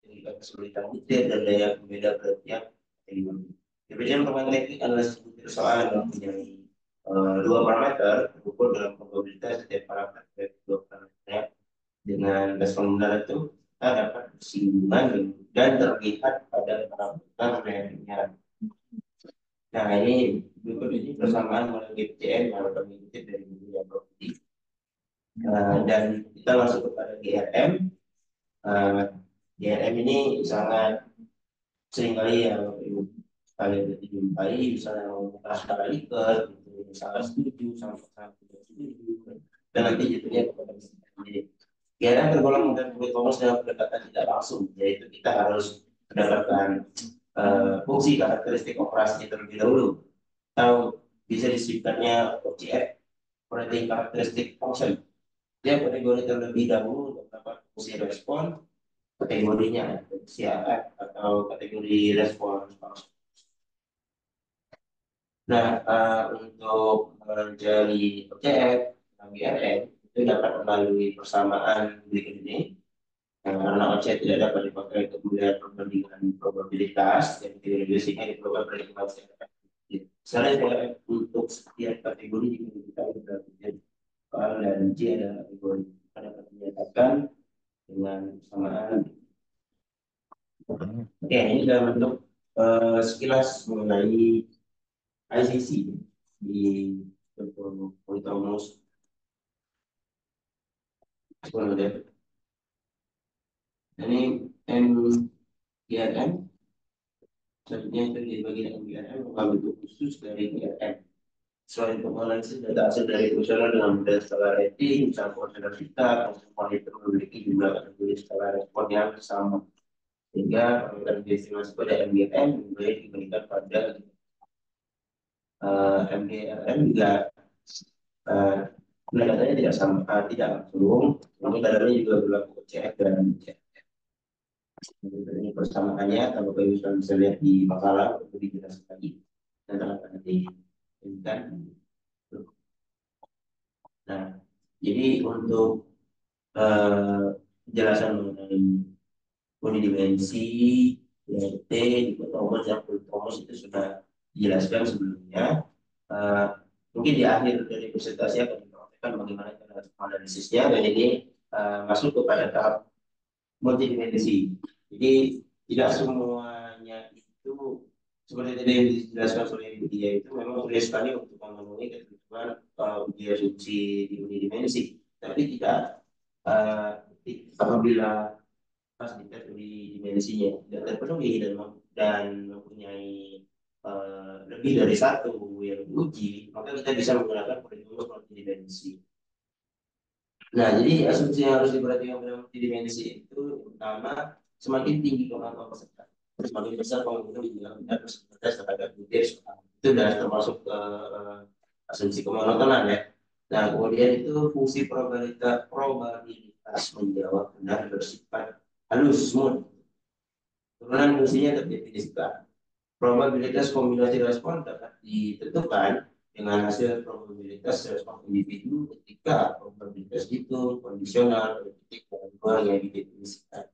tingkat kesulitan butir dan daya pembeda bertiap kategori. Demikian permainan teknik adalah sebuah persoalan yang mempunyai dua parameter terukur dalam probabilitas setiap parameter dari dua parameter dengan respon benar itu kita dapat bersinggungan dan terlihat pada parameter realitnya. Nah ini berikut ini persamaan model GPCM yang kami kutip dari buku yang properti. Dan kita masuk kepada GRM. Uh, GRM ini sangat seringkali yang kalian dijumpai, misalnya mau skala Likert, gitu, misalnya setuju, sama tidak setuju, dan nanti jatuhnya kepada jadi GRM tergolong model Thomas dengan pendekatan tidak langsung, yaitu kita harus mendapatkan fungsi karakteristik operasi terlebih dahulu, atau bisa disebutkannya OCF, operating karakteristik function. Dia kategori terlebih dahulu untuk dapat fungsi respon, kategorinya CRF atau kategori respon function. Nah, untuk mencari OCF GRN itu dapat melalui persamaan berikut ini. Karena OCF tidak dapat dipakai untuk melihat perbandingan probabilitas yang sehingga diperlukan perhitungan CRF. Misalnya untuk setiap kategori kita berarti K dan J adalah kategori kita dapat menyatakan dengan persamaan. Oke, ini dalam bentuk sekilas mengenai ICC di Polytomos model. Ini MGRM, selanjutnya itu dibagi dengan MGRM mengambil bentuk khusus dari GRM. Selain untuk menganalisis data hasil dari fungsional dengan model skala rating, misalnya fungsional kita, fungsional itu memiliki jumlah kategori skala respon yang sama. Sehingga parameter estimasi pada MGRM boleh diberikan pada MGRM juga datanya tidak sama, tidak langsung, namun datanya juga berlaku OCF dan CF. Ini persamaannya, kalau kalian bisa lihat di makalah, itu dijelaskan lagi. Dan akan nanti kan. Nah, jadi untuk penjelasan mengenai unidimensi, DRT, Thomas dan Thomas itu sudah dijelaskan sebelumnya. Mungkin di akhir dari presentasi akan dipraktekkan bagaimana cara analisisnya, dan ini masuk kepada tahap multidimensi. Jadi tidak semuanya itu seperti tadi yang dijelaskan oleh Ibu Dia itu memang sulit sekali untuk memenuhi ketentuan uji asumsi di unidimensi. Tapi tidak apabila pas di dimensinya tidak terpenuhi dan mempunyai lebih dari satu yang diuji, maka kita bisa menggunakan perhitungan multidimensi. Nah, jadi asumsi yang harus diperhatikan dalam multidimensi itu pertama, semakin tinggi kemampuan peserta, semakin besar kemungkinan dibilang benar peserta terhadap butir soal. Itu sudah termasuk asumsi kemonotonan ya. Nah, kemudian itu fungsi probabilitas menjawab benar bersifat halus, smooth. Turunan fungsinya terdefinisikan. Probabilitas kombinasi respon dapat ditentukan dengan hasil probabilitas respon individu ketika probabilitas itu kondisional, politik, dan luar yang didefinisikan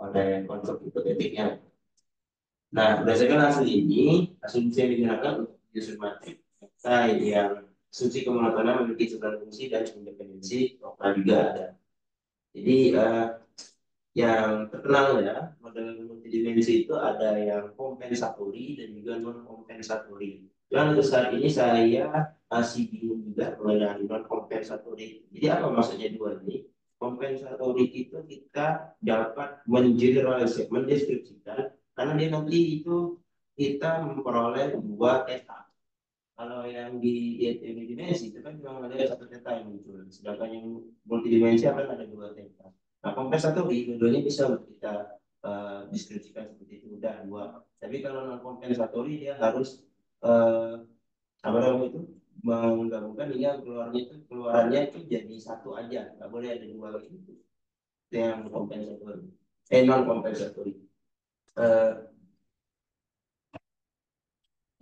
oleh konsep hipotetiknya. Nah, berdasarkan hasil ini, asumsi yang digunakan untuk diasumatif yang asumsi kemonotonan memiliki 9 fungsi dan independensi lokal juga ada. Jadi yang terkenal ya, model multidimensi itu ada yang kompensatori dan juga non kompensatori. Dan untuk saat ini saya masih bingung juga mengenai non kompensatori. Jadi apa maksudnya dua ini? Kompensatori itu kita dapat mengeneralisir, mendeskripsikan, karena dia nanti itu kita memperoleh dua theta. Kalau yang di dimensi itu kan cuma ada satu theta yang muncul, sedangkan yang multidimensi akan ada dua theta. Nah, kompensatori dua-duanya bisa kita deskripsikan seperti itu, udah dua. Tapi kalau non kompensatori dia harus apa namanya itu menggabungkan hingga keluarannya itu jadi satu aja, nggak boleh ada dua gitu. Itu yang kompensatori, non kompensatori.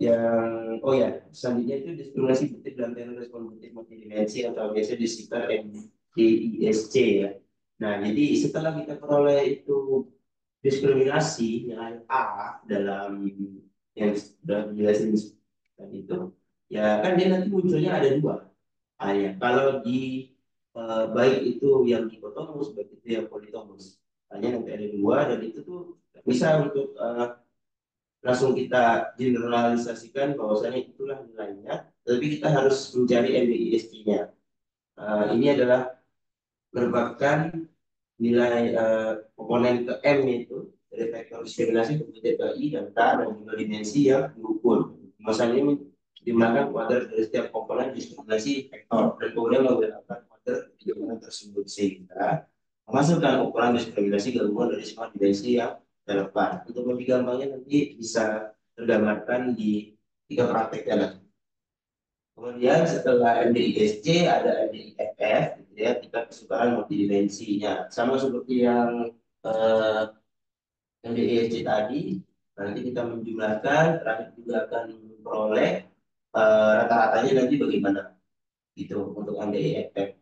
Yang oh ya, selanjutnya itu diskriminasi butir dan teori respon butir multidimensi atau biasa disingkat MDISC ya. Nah, jadi setelah kita peroleh itu diskriminasi nilai A dalam yang sudah dijelasin tadi itu, ya kan dia nanti munculnya ada dua A nya. Kalau di baik itu yang dikotomus, baik itu yang politomus. Hanya nanti ada dua dan itu tuh bisa untuk langsung kita generalisasikan bahwasanya itulah nilainya, tapi kita harus mencari MBIST-nya. Ini adalah merupakan nilai komponen ke M itu dari vektor diskriminasi kemudian ke I dan K dan juga dimensi yang diukur. Misalnya ini digunakan kuadrat dari setiap komponen diskriminasi vektor dan kemudian menggunakan kuadrat diskriminasi tersebut sehingga memasukkan ukuran diskriminasi gabungan dari semua dimensi yang relevan. Untuk lebih gampangnya nanti bisa tergambarkan di tiga prakteknya. Kemudian setelah MDISC ada MDIFF, gitu ya, tingkat kesukaran multidimensinya. Sama seperti yang eh, MDISC tadi, nanti kita menjumlahkan, terakhir juga akan memperoleh rata-ratanya nanti bagaimana gitu untuk MDIFF.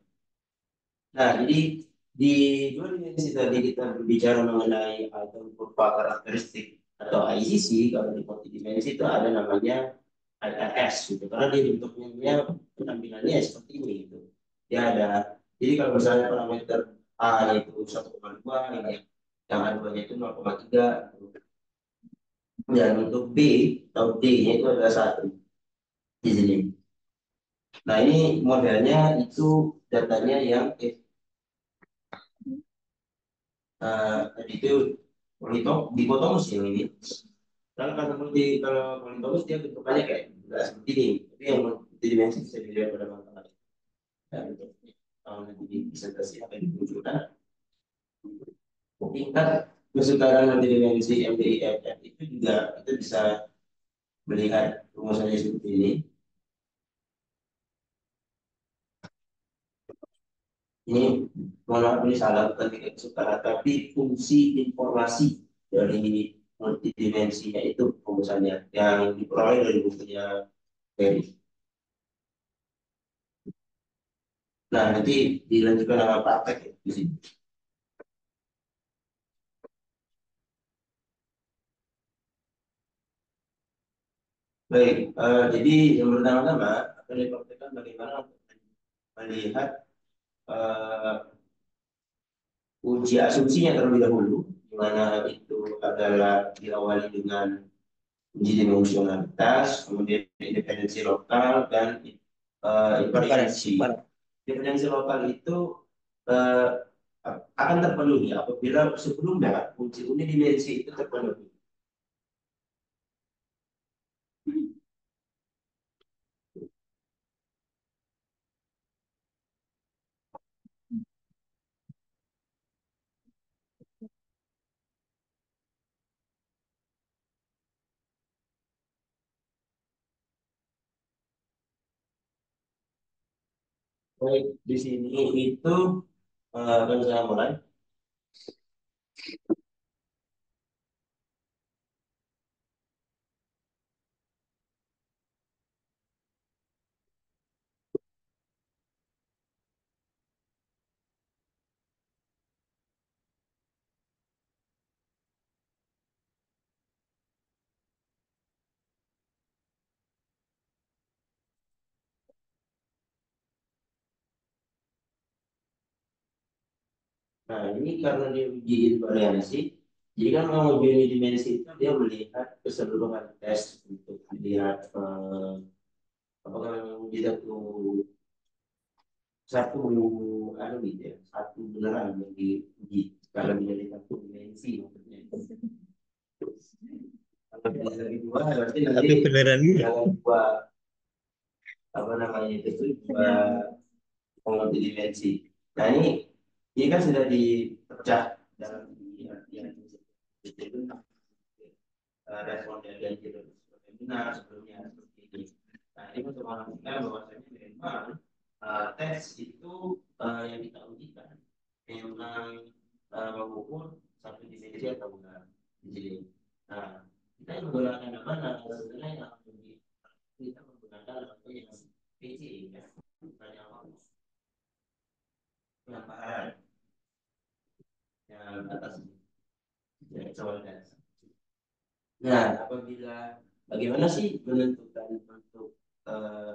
Nah, jadi di dua dimensi tadi kita berbicara mengenai atau kurva karakteristik atau ICC. Kalau di multidimensi itu ada namanya IRS gitu, karena dia bentuknya penampilannya seperti ini gitu. Dia ada, jadi kalau misalnya parameter A itu 1,2, yang A2-nya itu 0,3 gitu. Dan untuk B atau D-nya itu adalah satu di sini. Nah, ini modelnya itu datanya yang tadi itu dikotomus yang ini. Kalau politomus dia bentukannya kayak nggak seperti ini, tapi yang multidimensi bisa dilihat pada mata. Dan nanti di presentasi akan dimunculkan tingkat kesukaran multidimensi MDIFF itu juga kita bisa melihat rumusannya seperti ini. Ini mohon maaf ini salah, bukan tingkat kesukaran tapi fungsi informasi dari multidimensinya itu rumusannya yang diperoleh dari bukunya Ferry. Nah, nanti dilanjutkan sama praktek ya, di sini. Baik, jadi yang pertama-tama akan dipraktekkan bagaimana untuk melihat eh, uji asumsinya terlebih dahulu, di mana itu adalah diawali dengan uji dimensionalitas, kemudian independensi lokal dan invariansi. Independensi lokal itu eh, akan terpenuhi apabila sebelumnya uji unidimensi itu terpenuhi. Baik, di sini itu akan saya mulai. Nah, ini karena dia uji invariansi, jadi kan kalau uji dimensi itu dia melihat keseluruhan tes untuk melihat apakah memang dia satu anu gitu ya, satu beneran yang diuji kalau menjadi satu dimensi maksudnya. Kalau dari dua berarti nanti tapi beneran jangan dua apa namanya itu dua multidimensi. Nah, ini kan sudah dipecah dalam yang itu respon dari yang benar sebelumnya seperti ini. Nah, ini untuk memastikan bahwasanya memang tes itu yang kita ujikan memang mengukur satu dimensi atau enggak di sini. Nah, kita menggunakan mana sebenarnya yang lebih kita menggunakan apa yang PC ya, bukan yang pengaparan yang atas. soal dasar. Nah, apabila bagaimana sih menentukan untuk eh,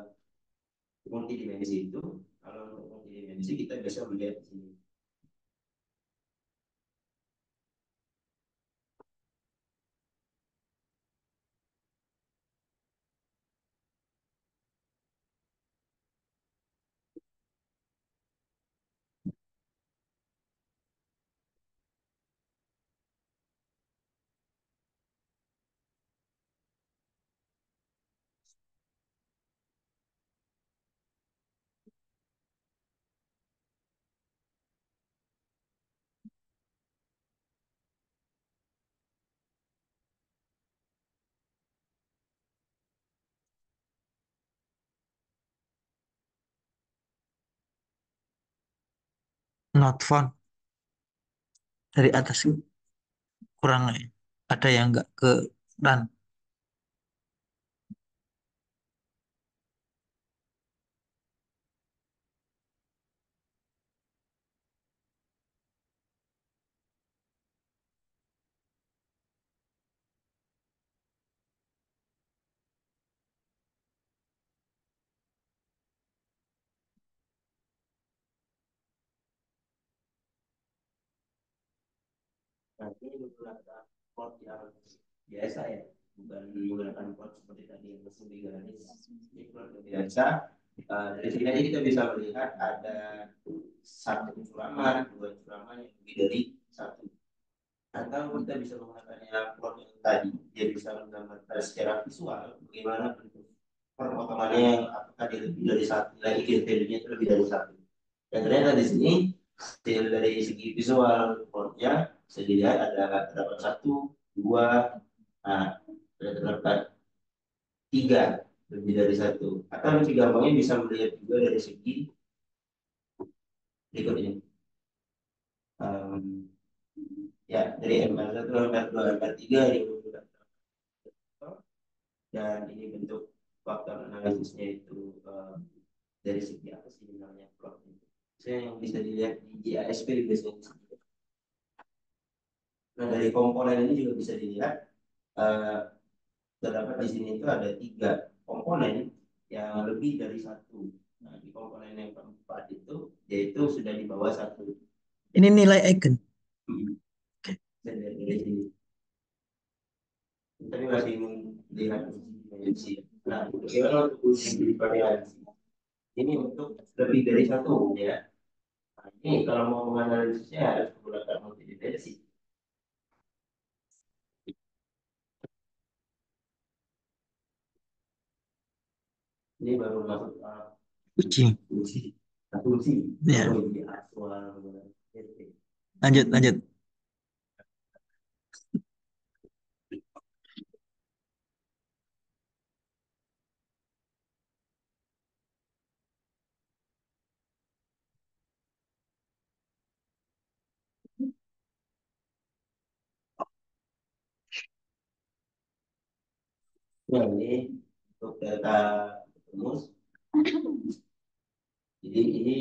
multidimensi itu? Kalau untuk multidimensi kita bisa melihat di sini. Not found dari atas kurang ya. Ada yang nggak ke run. Nah, ini menggunakan plot yang biasa ya, bukan menggunakan plot seperti tadi yang lebih garis. Ini plot yang biasa. Dari sini aja kita bisa melihat ada satu sulaman, dua sulaman yang lebih dari satu. Atau kita bisa menggunakannya plot yang tadi, dia bisa menggambarkan secara visual bagaimana bentuk perpotongannya yang apakah dia lebih dari satu, lagi value-nya itu lebih dari satu. Dan ternyata di sini hasil dari segi visual plotnya bisa dilihat ada terdapat satu, dua, nah terdapat tiga lebih dari satu. Atau lebih gampangnya bisa melihat juga dari segi berikut ini. Um, ya dari MR1, MR2, MR3 ini menggunakan dan ini bentuk faktor analisisnya itu dari segi apa sih namanya plot itu. Saya yang bisa dilihat di GASP biasanya. Nah dari komponen ini juga bisa dilihat eh, terdapat di sini itu ada tiga komponen yang lebih dari satu. Nah, di komponen yang keempat itu yaitu sudah di bawah satu. Ini nilai eigen. Hmm. Dan dari sini. Tapi masih melihat dimensi. Nah, bagaimana untuk uji variasi? Ini untuk lebih dari satu ya. Nah, ini kalau mau menganalisisnya harus menggunakan multidimensi. Ini baru masuk Uji. uji. Uji. Ya, Uji aktual. lanjut, lanjut. Nah, ini untuk data rumus. Jadi ini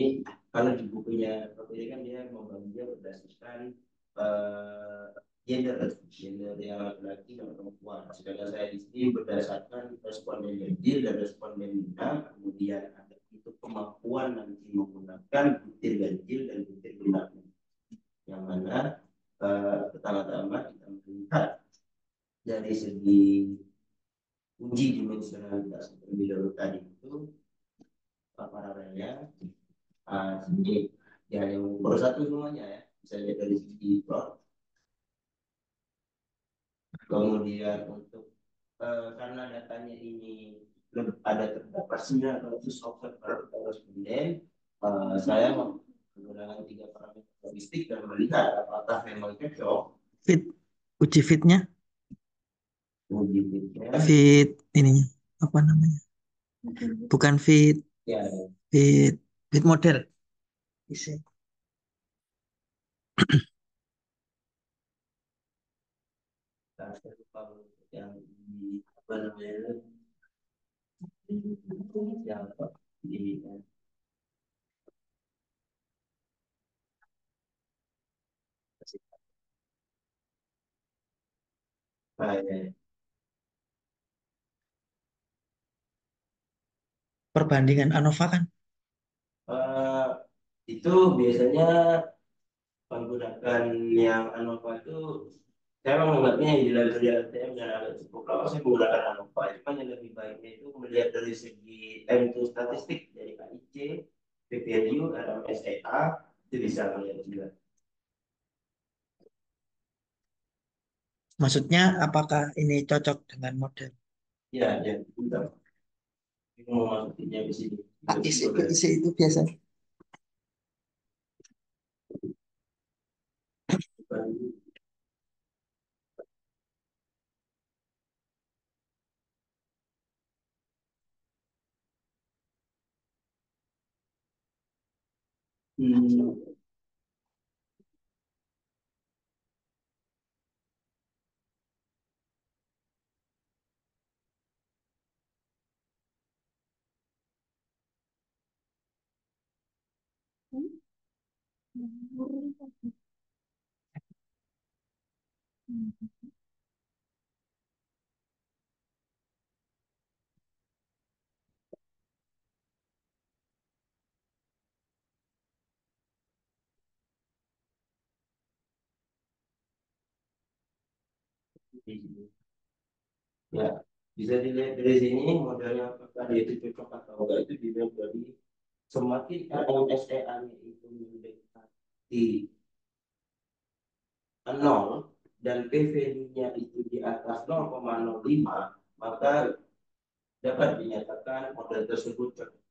kalau di bukunya Prof. ini kan dia membaginya berdasarkan eh, gender yang laki-laki dan perempuan. Sedangkan saya di sini berdasarkan responden ganjil dan responden genap, kemudian ada itu kemampuan nanti menggunakan butir ganjil dan butir genap. Yang mana pertama-tama kita melihat dari segi uji dimensionalitas terlebih dahulu tadi itu paralelnya sini ya yang baru satu semuanya ya bisa lihat dari segi plot. Kemudian untuk karena datanya ini ada terdapat 900 observer atau responden, saya menggunakan tiga parameter logistik dan melihat apakah memang cocok Fit. Uji fitnya. uji fitnya. Fit ininya. Apa namanya? Bukan fit. Ya, Fit. Fit model. Bisa. saya lupa yang di apa namanya yang apa di Nah, ya. Perbandingan ANOVA kan Eh, itu biasanya menggunakan yang ANOVA itu saya memang menganggapnya yang di library LTM dan agak cukup lama saya menggunakan ANOVA, cuma yang lebih baiknya itu melihat dari segi time to statistik dari KIC, PPLU, RMSEA itu bisa melihat juga. maksudnya apakah ini cocok dengan model Ya, ya, betul. Ini mau masukinnya di sini. AIC Boleh. PIC itu biasanya. Hmm, di sini. Ya, bisa dilihat dari sini modelnya apakah dia itu cocok atau enggak itu dilihat dari semakin RMSEA-nya itu mendekati 0 dan P-value-nya itu di atas 0,05, maka dapat dinyatakan model tersebut cocok.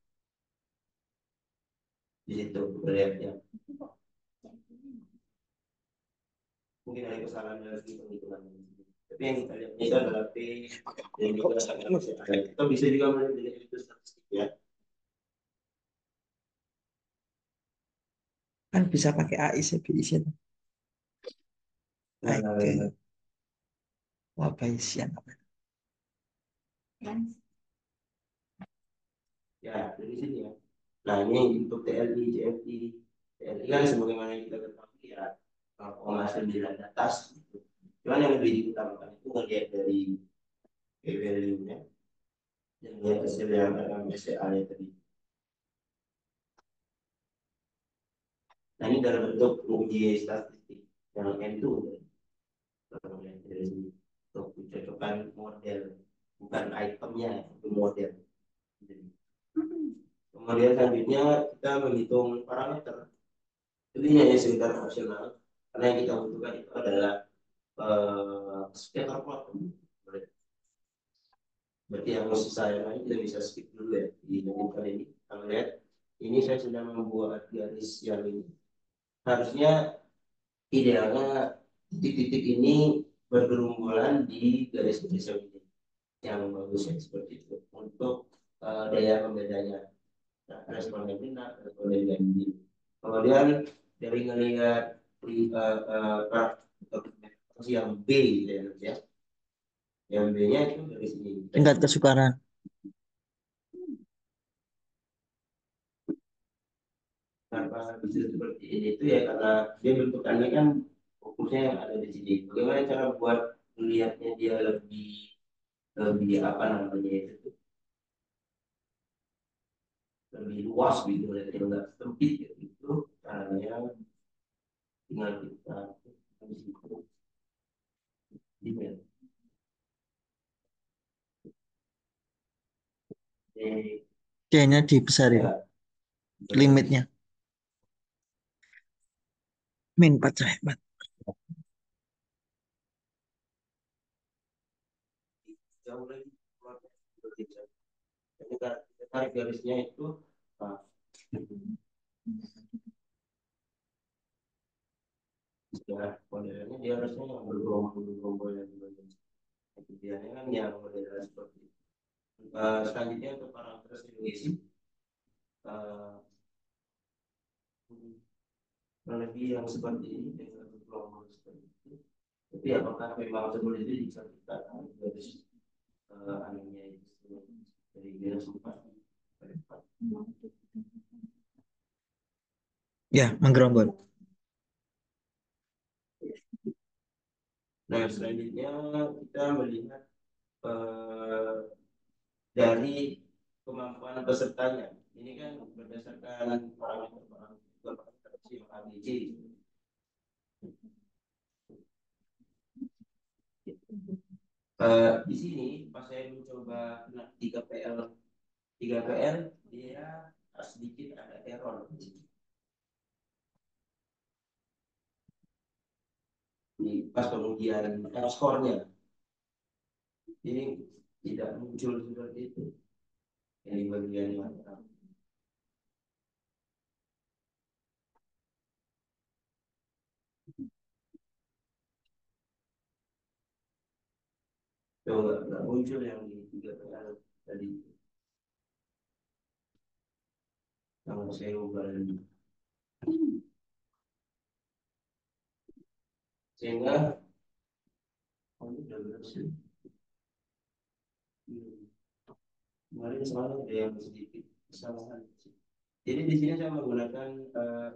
Di situ melihatnya. Mungkin ada kesalahan dalam penghitungan. Tapi yang kita lihat itu adalah P dan juga RMSEA. Kita bisa juga melihat dari itu statistik ya. Kan bisa pakai AIC PIC itu. Baik ke Nah, Bayesian apa itu? ya dari sini ya. Nah, ini untuk TLI, JFI. TLI kan sebagaimana yang kita ketahui ya, 0,9 atas. Gitu. Cuman yang lebih diutamakan itu melihat dari value-nya dan melihat hasil yang MSCA-nya tadi. Nah, ini dalam bentuk uji statistik yang M2 kalau melihat dari sini untuk mencocokkan model, bukan itemnya, itu model. Jadi, kemudian selanjutnya kita menghitung parameter. Jadi ini hanya sekedar opsional karena yang kita butuhkan itu adalah scatter plot. Berarti yang mau saya lain kita bisa skip dulu ya di menit kali ini. Kita lihat ini saya sedang membuat garis yang ini. Harusnya idealnya titik-titik ini bergerombolan di garis-garis yang ini. Yang bagusnya seperti itu untuk daya pembedanya. Nah, responden benar, responden ganjil. Kemudian dari ngelihat di yang B gitu ya. Yang B-nya itu dari sini. Tingkat kesukaran. Kenapa bisa seperti ini itu ya karena dia bentukannya kan fokusnya yang ada di sini. Bagaimana cara buat melihatnya dia lebih lebih apa namanya itu lebih luas gitu, lebih enggak sempit gitu. Caranya tinggal kita di situ di C-nya dibesarin ya limitnya. Min 4 hemat. jauh lagi ketika kita tarik garisnya itu nah, ya modelnya dia harusnya yang bergerombol yang idealnya kan yang model seperti itu. Selanjutnya untuk parameter simulasi uh, lebih yang seperti ini dengan bergerombol seperti itu. Tapi apakah memang seperti itu bisa kita garis anunya itu dari garis 4 ke 4. Ya, menggerombol. Nah, selanjutnya kita melihat eh, dari kemampuan pesertanya. Ini kan berdasarkan parameter yang ABC. Di sini pas saya mencoba kena 3PL, 3PL dia sedikit ada error di pas kemudian skornya ini tidak muncul seperti itu yang di bagian mana. Coba nggak muncul yang di 3PL tadi yang saya ubah lagi. Sehingga ini udah berhasil. Kemarin soalnya ada yang sedikit kesalahan. Jadi di sini saya menggunakan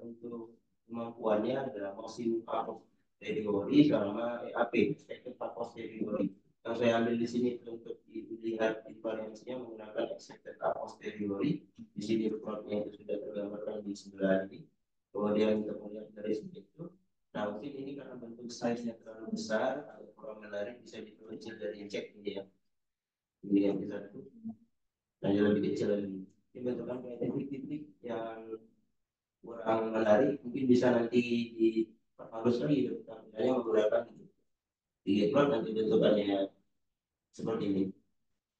untuk kemampuannya adalah maksimum cut kategori sama EAP, expected cut kategori. Yang saya ambil di sini untuk dilihat invariansinya menggunakan expected cut kategori. Di sini plotnya itu sudah tergambarkan di sebelah ini. Kemudian kita melihat dari sini itu. Nah mungkin ini karena bentuk size-nya terlalu besar atau kurang menarik bisa diperkecil dari cek ini ya. Ini yang kita nah yang lebih kecil lagi. Ini bentukan kayak titik-titik yang kurang menarik mungkin bisa nanti diperhalus lagi gitu. Misalnya menggunakan di plot nanti bentukannya seperti ini.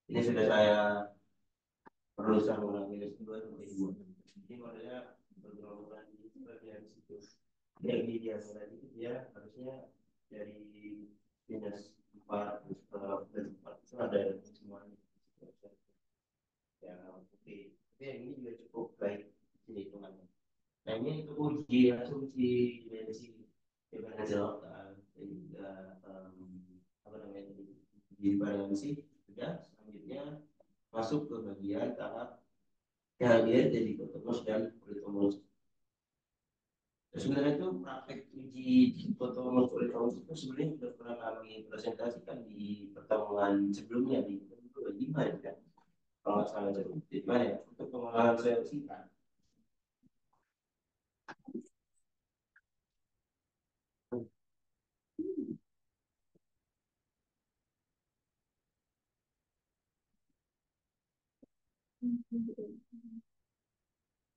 Ini sudah saya perlukan ulang minus 2 sampai 2. Ini modelnya bergerak di bagian situ. Yang dia tadi itu dia harusnya dari minus 4 dan 4 itu ada semuanya. Ya, oke. Tapi yang ini juga cukup baik ini hitungannya. Nah ini untuk uji asumsi dimensi differential dan juga apa namanya uji variansi sudah selanjutnya masuk ke bagian tahap dia jadi Kotomos dan Polytomos. Nah, sebenarnya itu praktek uji Kotomos Polytomos itu sebenarnya sudah pernah kami presentasikan di pertemuan sebelumnya di 2025 ya kan kalau nggak salah di mana ya untuk pengolahan sel singkat.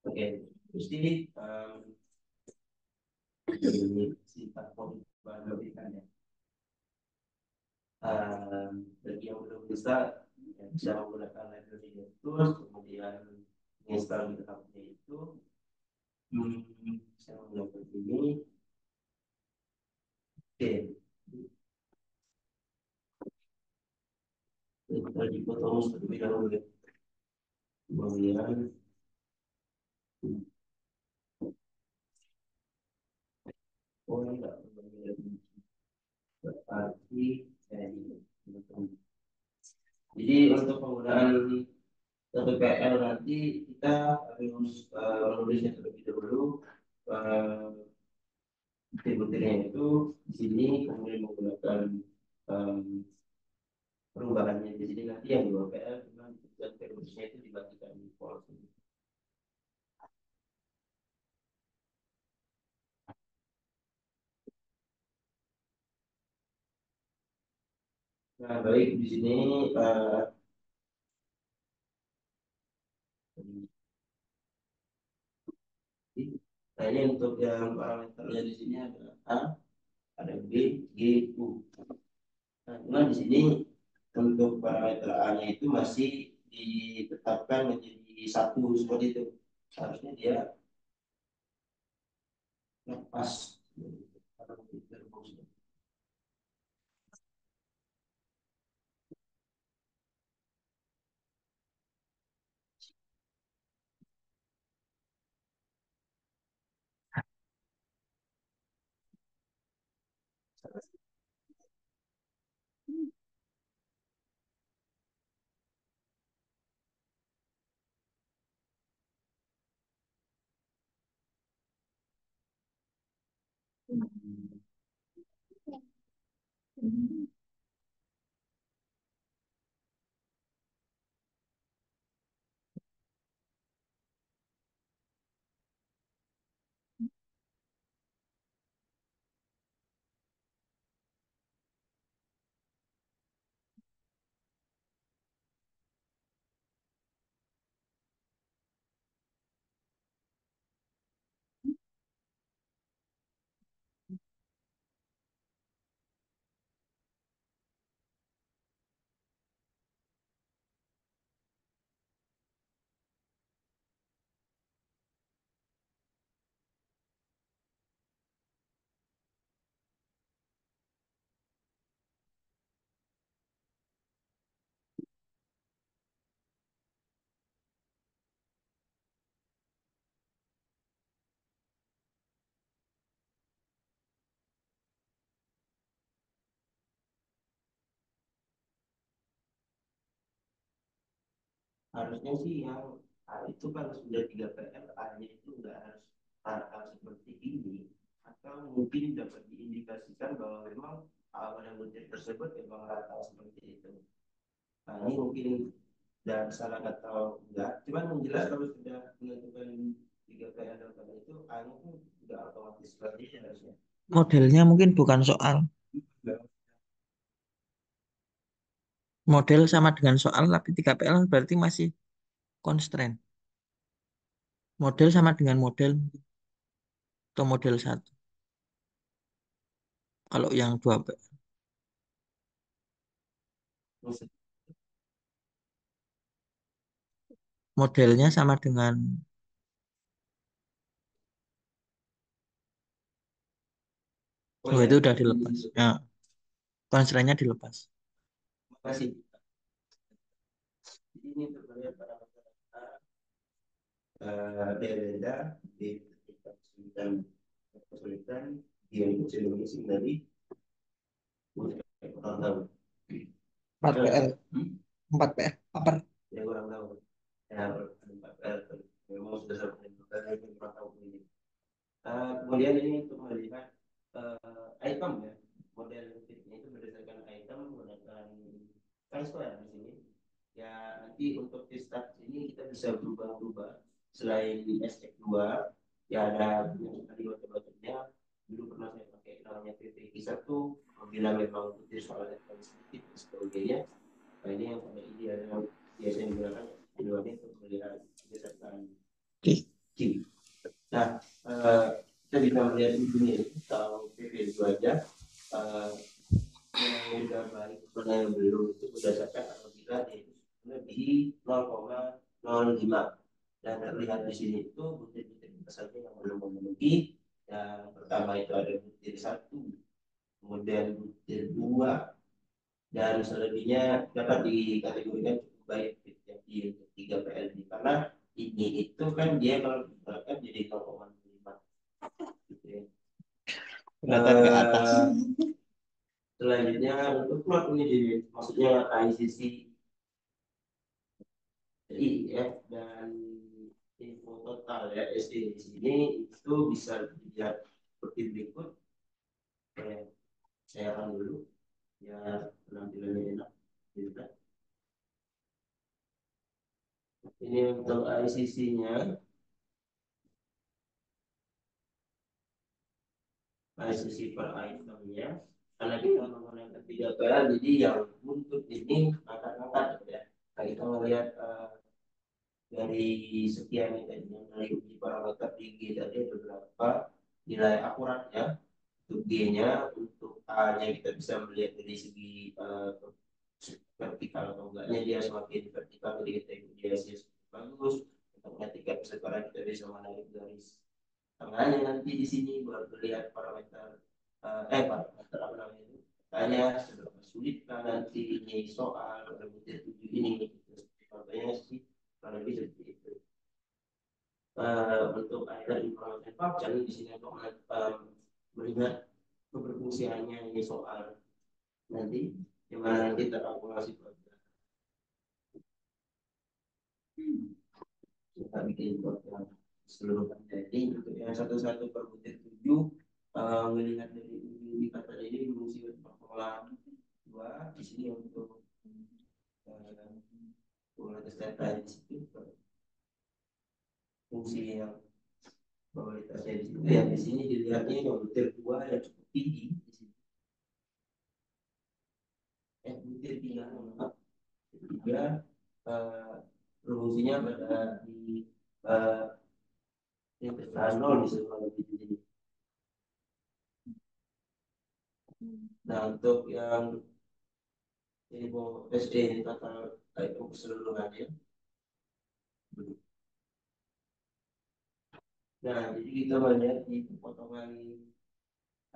Oke, mesti sifat politik bagi yang belum bisa ya, bisa menggunakan library tools kemudian install GitHub-nya itu saya menggunakan ini oke kita dipotong terlebih dahulu kemudian oh enggak berarti ini jadi untuk penggunaan PL nanti kita harus menulisnya terlebih dahulu butir-butirnya itu di sini kemudian menggunakan um, perubahannya di sini nanti yang 2PL cuma dan terusnya itu dibagikan di pola. Nah baik di sini nah ini untuk yang parameternya di sini ada A, ada B, G, U. Nah, cuma di sini untuk parameter A-nya itu masih ditetapkan menjadi satu seperti itu. Seharusnya dia lepas. Harusnya sih yang itu kan sudah 3 PR-nya itu nggak harus hal seperti ini, atau mungkin dapat diindikasikan bahwa memang pada butir tersebut memang rata seperti itu. Nah, ini mungkin dan salah atau enggak, cuman yang jelas kalau sudah menentukan 3 PR itu hanya itu udah otomatis seperti itu harusnya. Modelnya mungkin bukan soal model sama dengan soal, tapi 3PL berarti masih constraint. Model sama dengan model atau model satu. Kalau yang 2PL. Modelnya sama dengan, Oh oh ya, itu udah dilepas. Ya, constraint-nya dilepas. makasih. Ini untuk melihat para masyarakat berbeda di tingkat kesulitan dia kecil masing dari orang tahu. 4PL. 4PL. Apa? Ya kurang tahu. Ya, 4 memang sudah sampai kurang tahu ini. Kemudian ini untuk melihat item ya, model fitnya itu berdasarkan item menggunakan transfer di sini. Ya nanti untuk start ini kita bisa berubah-ubah. Selain SX2 ya ada banyak sekali macam-macamnya. Dulu pernah saya pakai namanya PPI1, apabila memang butir soalnya terlalu sedikit dan sebagainya. Nah ini yang pada ideal yang biasanya digunakan di luar ini untuk melihat berdasarkan Oke. Q. Nah, kita bisa melihat di sini kalau PP itu aja yang sudah baik mana yang belum itu berdasarkan apabila dia itu lebih 0,05 dan terlihat di sini itu butir-butir besarnya yang belum memenuhi. Yang pertama itu ada butir satu, kemudian butir dua, dan selebihnya dapat dikategorikan cukup baik jadi untuk 3 PL ini karena ini itu kan dia kalau digunakan jadi 0,5 gitu ya. Kelihatan ke atas. Selanjutnya untuk plot ini maksudnya ICC ya, dan info total ya SD di sini itu bisa dilihat seperti berikut. Oke, saya akan dulu ya penampilannya enak gitu kan. Ini untuk ICC-nya, ICC per itemnya, karena kita menggunakan 3PL jadi yang untuk ini angkat-angkat ya. Nah, kita melihat dari sekian ini dari uji parameter di G tadi ada beberapa nilai akuratnya. Untuk G-nya, untuk A-nya kita bisa melihat dari segi vertikal atau enggaknya, dia semakin vertikal jadi kita ikut dia bagus. Untuk ketika sekarang kita bisa menarik garis tengahnya nanti di sini baru terlihat parameter parameter apa namanya itu, tanya seberapa sulit kan nanti ini soal pada butir 7 ini gitu. Contohnya sih kalau lebih seperti itu. Untuk ada informasi fakta di sini untuk melihat keberfungsiannya ini soal nanti gimana nanti terakumulasi program kita bikin program seluruh jadi untuk yang satu-satu per butir 7 melihat dari indikator ini fungsi pengelolaan dua di sini untuk kualitas data di situ fungsi yang kualitasnya di situ yang di sini dilihatnya yang butir 2 yang cukup tinggi di sini butir 3 tiga fungsinya pada di yang besar nol di sebelah ini. Nah untuk yang info SD ini kata info keseluruhannya. Nah jadi kita melihat di potongan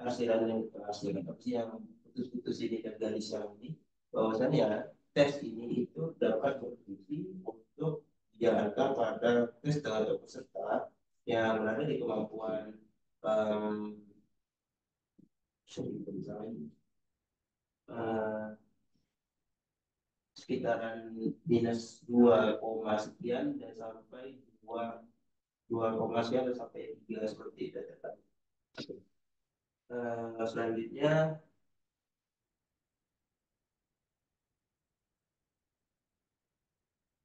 arsiran yang arsiran yang putus-putus ini dan garis yang ini bahwasannya tes ini itu dapat berfungsi untuk dijalankan pada tes terhadap peserta yang berada di kemampuan um, misalnya sekitaran minus 2, sekian dan sampai 2 sekian dan sampai 3 seperti itu. Selanjutnya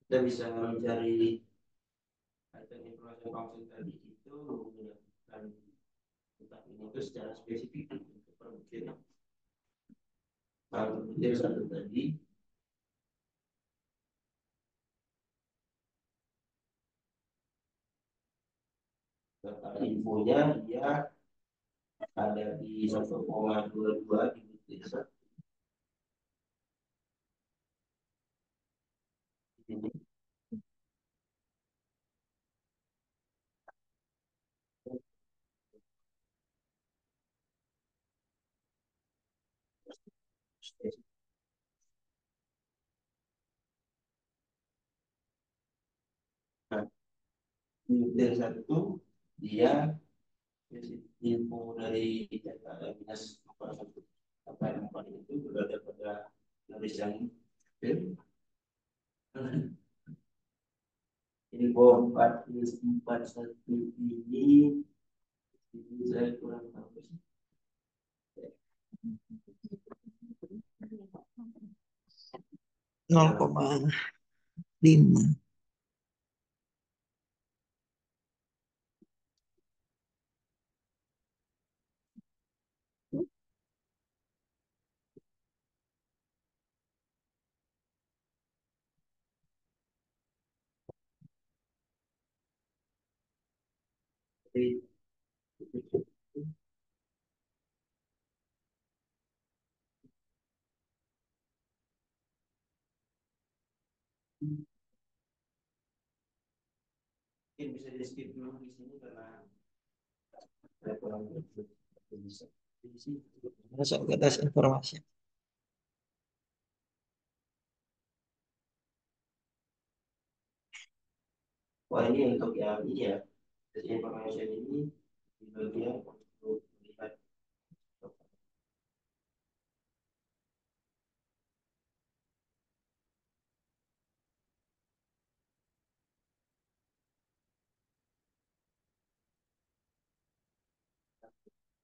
kita bisa mencari item informasi function tadi itu menggunakan kotak ini itu secara spesifik untuk perbuktian. Kalau perbuktian satu tadi data infonya dia ada di 1,22 di butir satu ini. Nah, di butir satu dia info dari data dinas apa yang itu berada pada lapisan info 441 ini saya kurang tahu sih. 0,5. Jadi, mungkin bisa di skip dulu di sini karena saya kurang bisa. Di sini. Masuk ke tes informasi. Wah ini untuk yang ini ya, jadi information ini di bagian untuk melihat.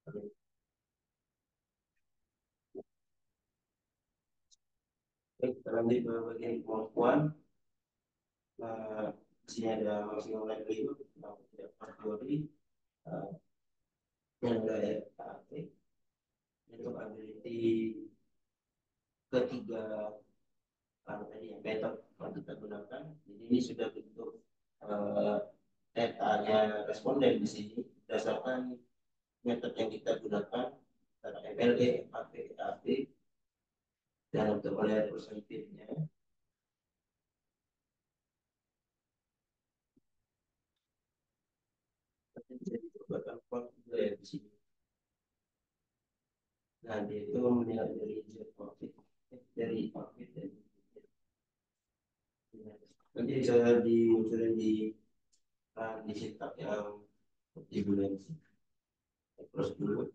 Baik, kita lanjut ke bagian kemampuan. Nah, di sini ada maksimal likelihood, tidak kategori, yang ada AAT, untuk ability ketiga tadi yang metode yang kita gunakan. Jadi ini sudah bentuk eh, datanya responden di sini berdasarkan metode yang kita gunakan antara MLE, MAP, AP, dan untuk melihat persentifnya bisa dicoba plot juga ya di sini. Nah, dia itu melihat dari profit dari profit dan nanti bisa dimunculin di setup yang di bulan terus dulu.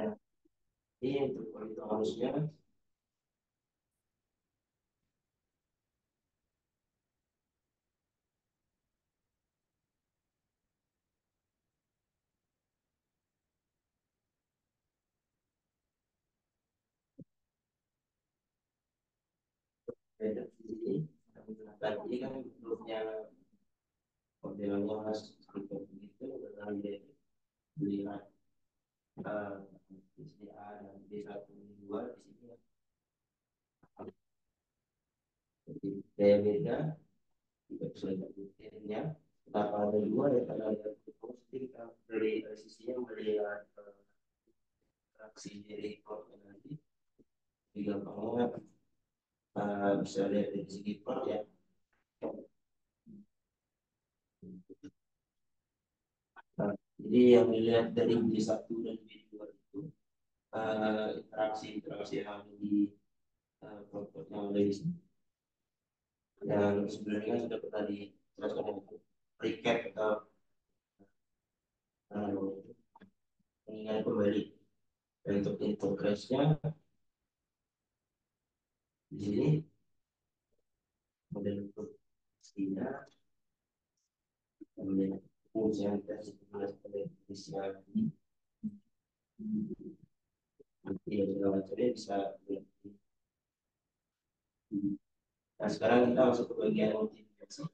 Nah, ini untuk kualitas halusnya beda di sini kita menggunakan ini kan bentuknya modelnya seperti itu dalam dilihat di sini A dan B satu B dua di sini ya. Jadi daya beda tidak bisa dibuktikannya. Kenapa ada dua ya karena ada pasti kita dari sisinya melihat aksi dari plotnya nanti di gampangnya bisa lihat dari segi plot ya. Nah, jadi yang dilihat dari B1 dan B2 itu interaksi yang ada di plot yang ada di sini. Yang sebenarnya kan sudah pernah dijelaskan untuk recap atau mengingat kembali untuk progresnya di sini model untuk Cina kemudian fungsinya pada inisial ini nanti ya segala macamnya bisa berarti. Nah sekarang kita masuk ke bagian multiplication.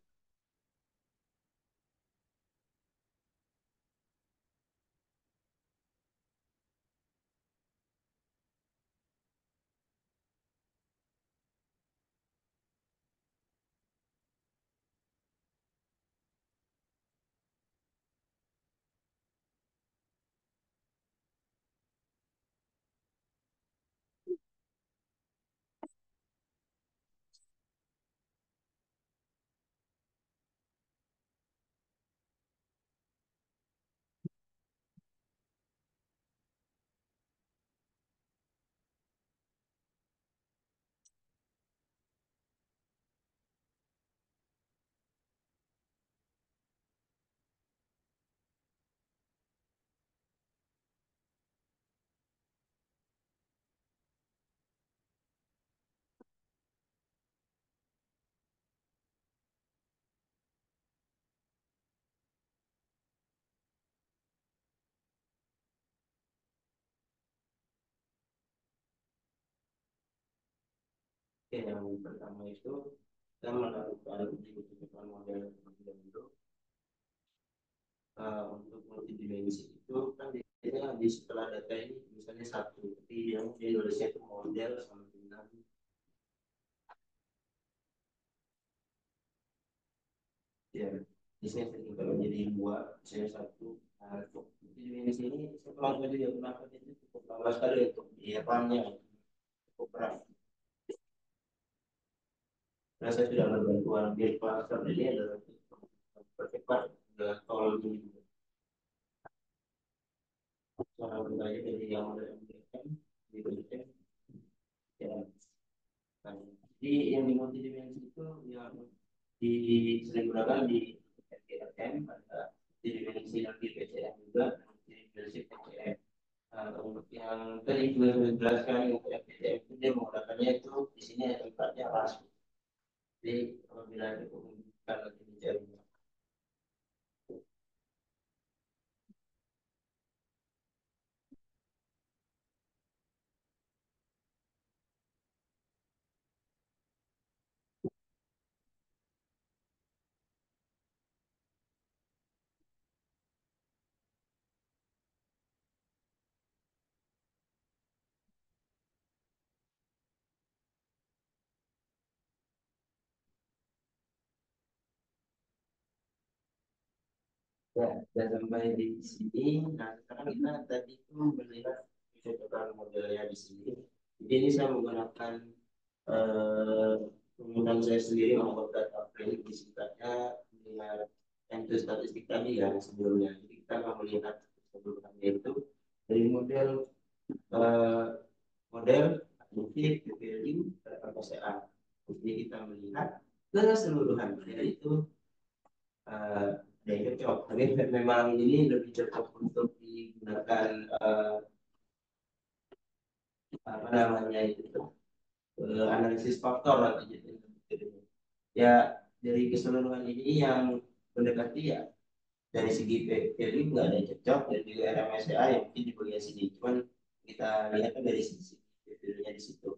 Oke, yang pertama itu kita melakukan uji kecepatan model terlebih dahulu. Untuk multidimensi itu kan biasanya di setelah data ini misalnya satu, tapi yang di Indonesia itu model sama dengan ya di sini kalau jadi dua, misalnya satu. Nah, untuk multidimensi ini setelah saya juga kenapa itu cukup lama sekali untuk dievaluasinya cukup berat. Nah, saya sudah berbantuan di pasar ini adalah percepat dengan tol ini. Cara bertanya dari yang ada yang diberikan ya. Nah, jadi yang di multidimensi itu yang sering gunakan di FGRM ada di dimensi yang di PCM juga di dimensi PCM. Nah, untuk yang tadi juga sudah dijelaskan untuk FPCM itu dia menggunakannya itu di sini tempatnya langsung. Jadi apabila itu membutuhkan lagi mencari ya, dan sampai di sini. Nah, sekarang kita tadi itu melihat kecocokan modelnya di sini. Jadi ini saya menggunakan eh, penggunaan saya sendiri membuat data frame disingkatnya dengan entry statistik tadi yang sebelumnya. Jadi kita akan melihat sebelumnya itu dari eh, model bukti value terkait. Jadi kita melihat keseluruhan yaitu eh, yang cocok. Tapi memang ini lebih cocok untuk digunakan apa namanya itu analisis faktor atau gitu. Ya dari keseluruhan ini yang mendekati ya dari segi value nggak ada yang cocok dan juga RMSA yang mungkin di bagian sini. Cuman kita lihat kan dari sisi value-nya di situ.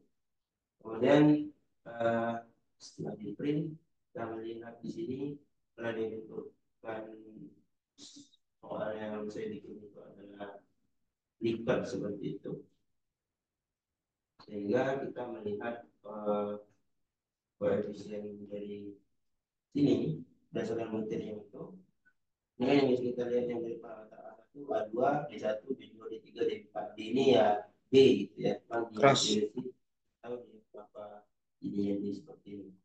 Kemudian eh, fingerprint yang melihat di sini telah dibentukkan soal yang saya bikin itu adalah lipat seperti itu, sehingga kita melihat koefisien dari sini berdasarkan materinya itu. Ini kan yang kita lihat yang dari parameter A1 A2 D1 D2 D3 D4 D ini ya B gitu ya, memang di Cross. tahu dia berapa ini seperti ini.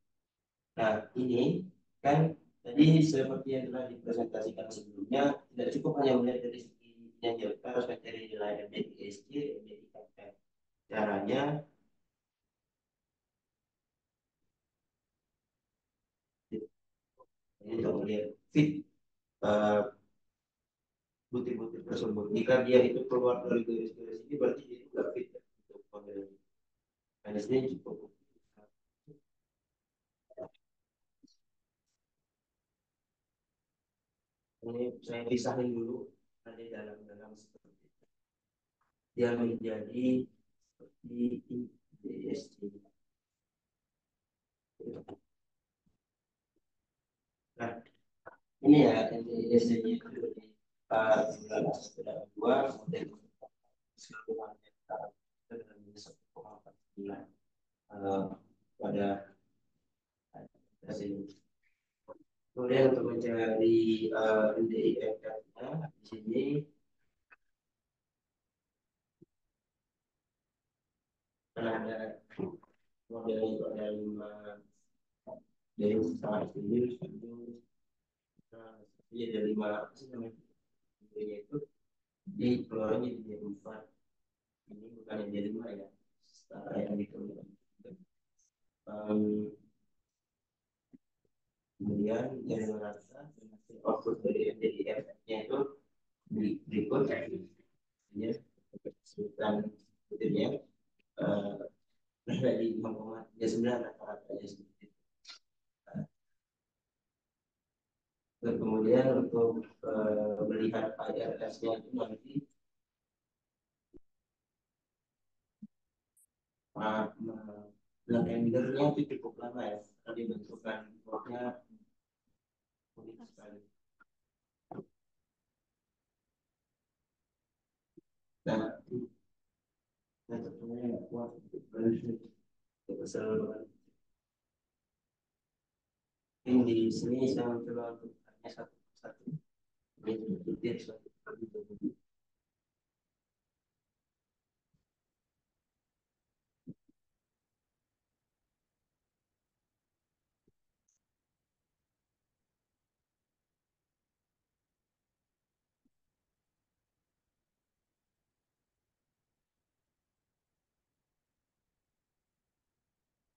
Nah ini kan tadi seperti yang telah dipresentasikan sebelumnya, tidak cukup hanya melihat dari segi yang kita harus mencari nilai MDI SC, MDI KPR. Caranya ini untuk melihat fit butir-butir tersebut. Jika dia itu keluar dari garis-garis ini, berarti dia itu tidak fit untuk modelnya. Nah, di sini cukup. Ini saya pisahin dulu ada dalam seperti itu. Dia menjadi seperti IDST. Nah, ini ya IDST-nya itu dari bulan 1,2 model keseluruhannya dengan 1,49 pada hasil. Kemudian untuk mencari NDIFF-nya di sini ada model itu ada 5 dari sangat tinggi itu ada 5 apa sih namanya itu di keluarnya di D4, ini bukan yang D5 ya, setara yang itu. Kemudian dari rata output dari NDIFF-nya itu berikut ya, kesulitan butirnya dari 5,39 rata-ratanya seperti itu. Dan kemudian untuk melihat IRS-nya itu nanti dan rendernya itu cukup lama ya, karena dibentukkan bloknya unik sekali. Dan tentunya nggak kuat untuk berlanjut ke keseluruhan. Ini di sini saya mencoba untuk hanya satu persatu, ini butir satu persatu.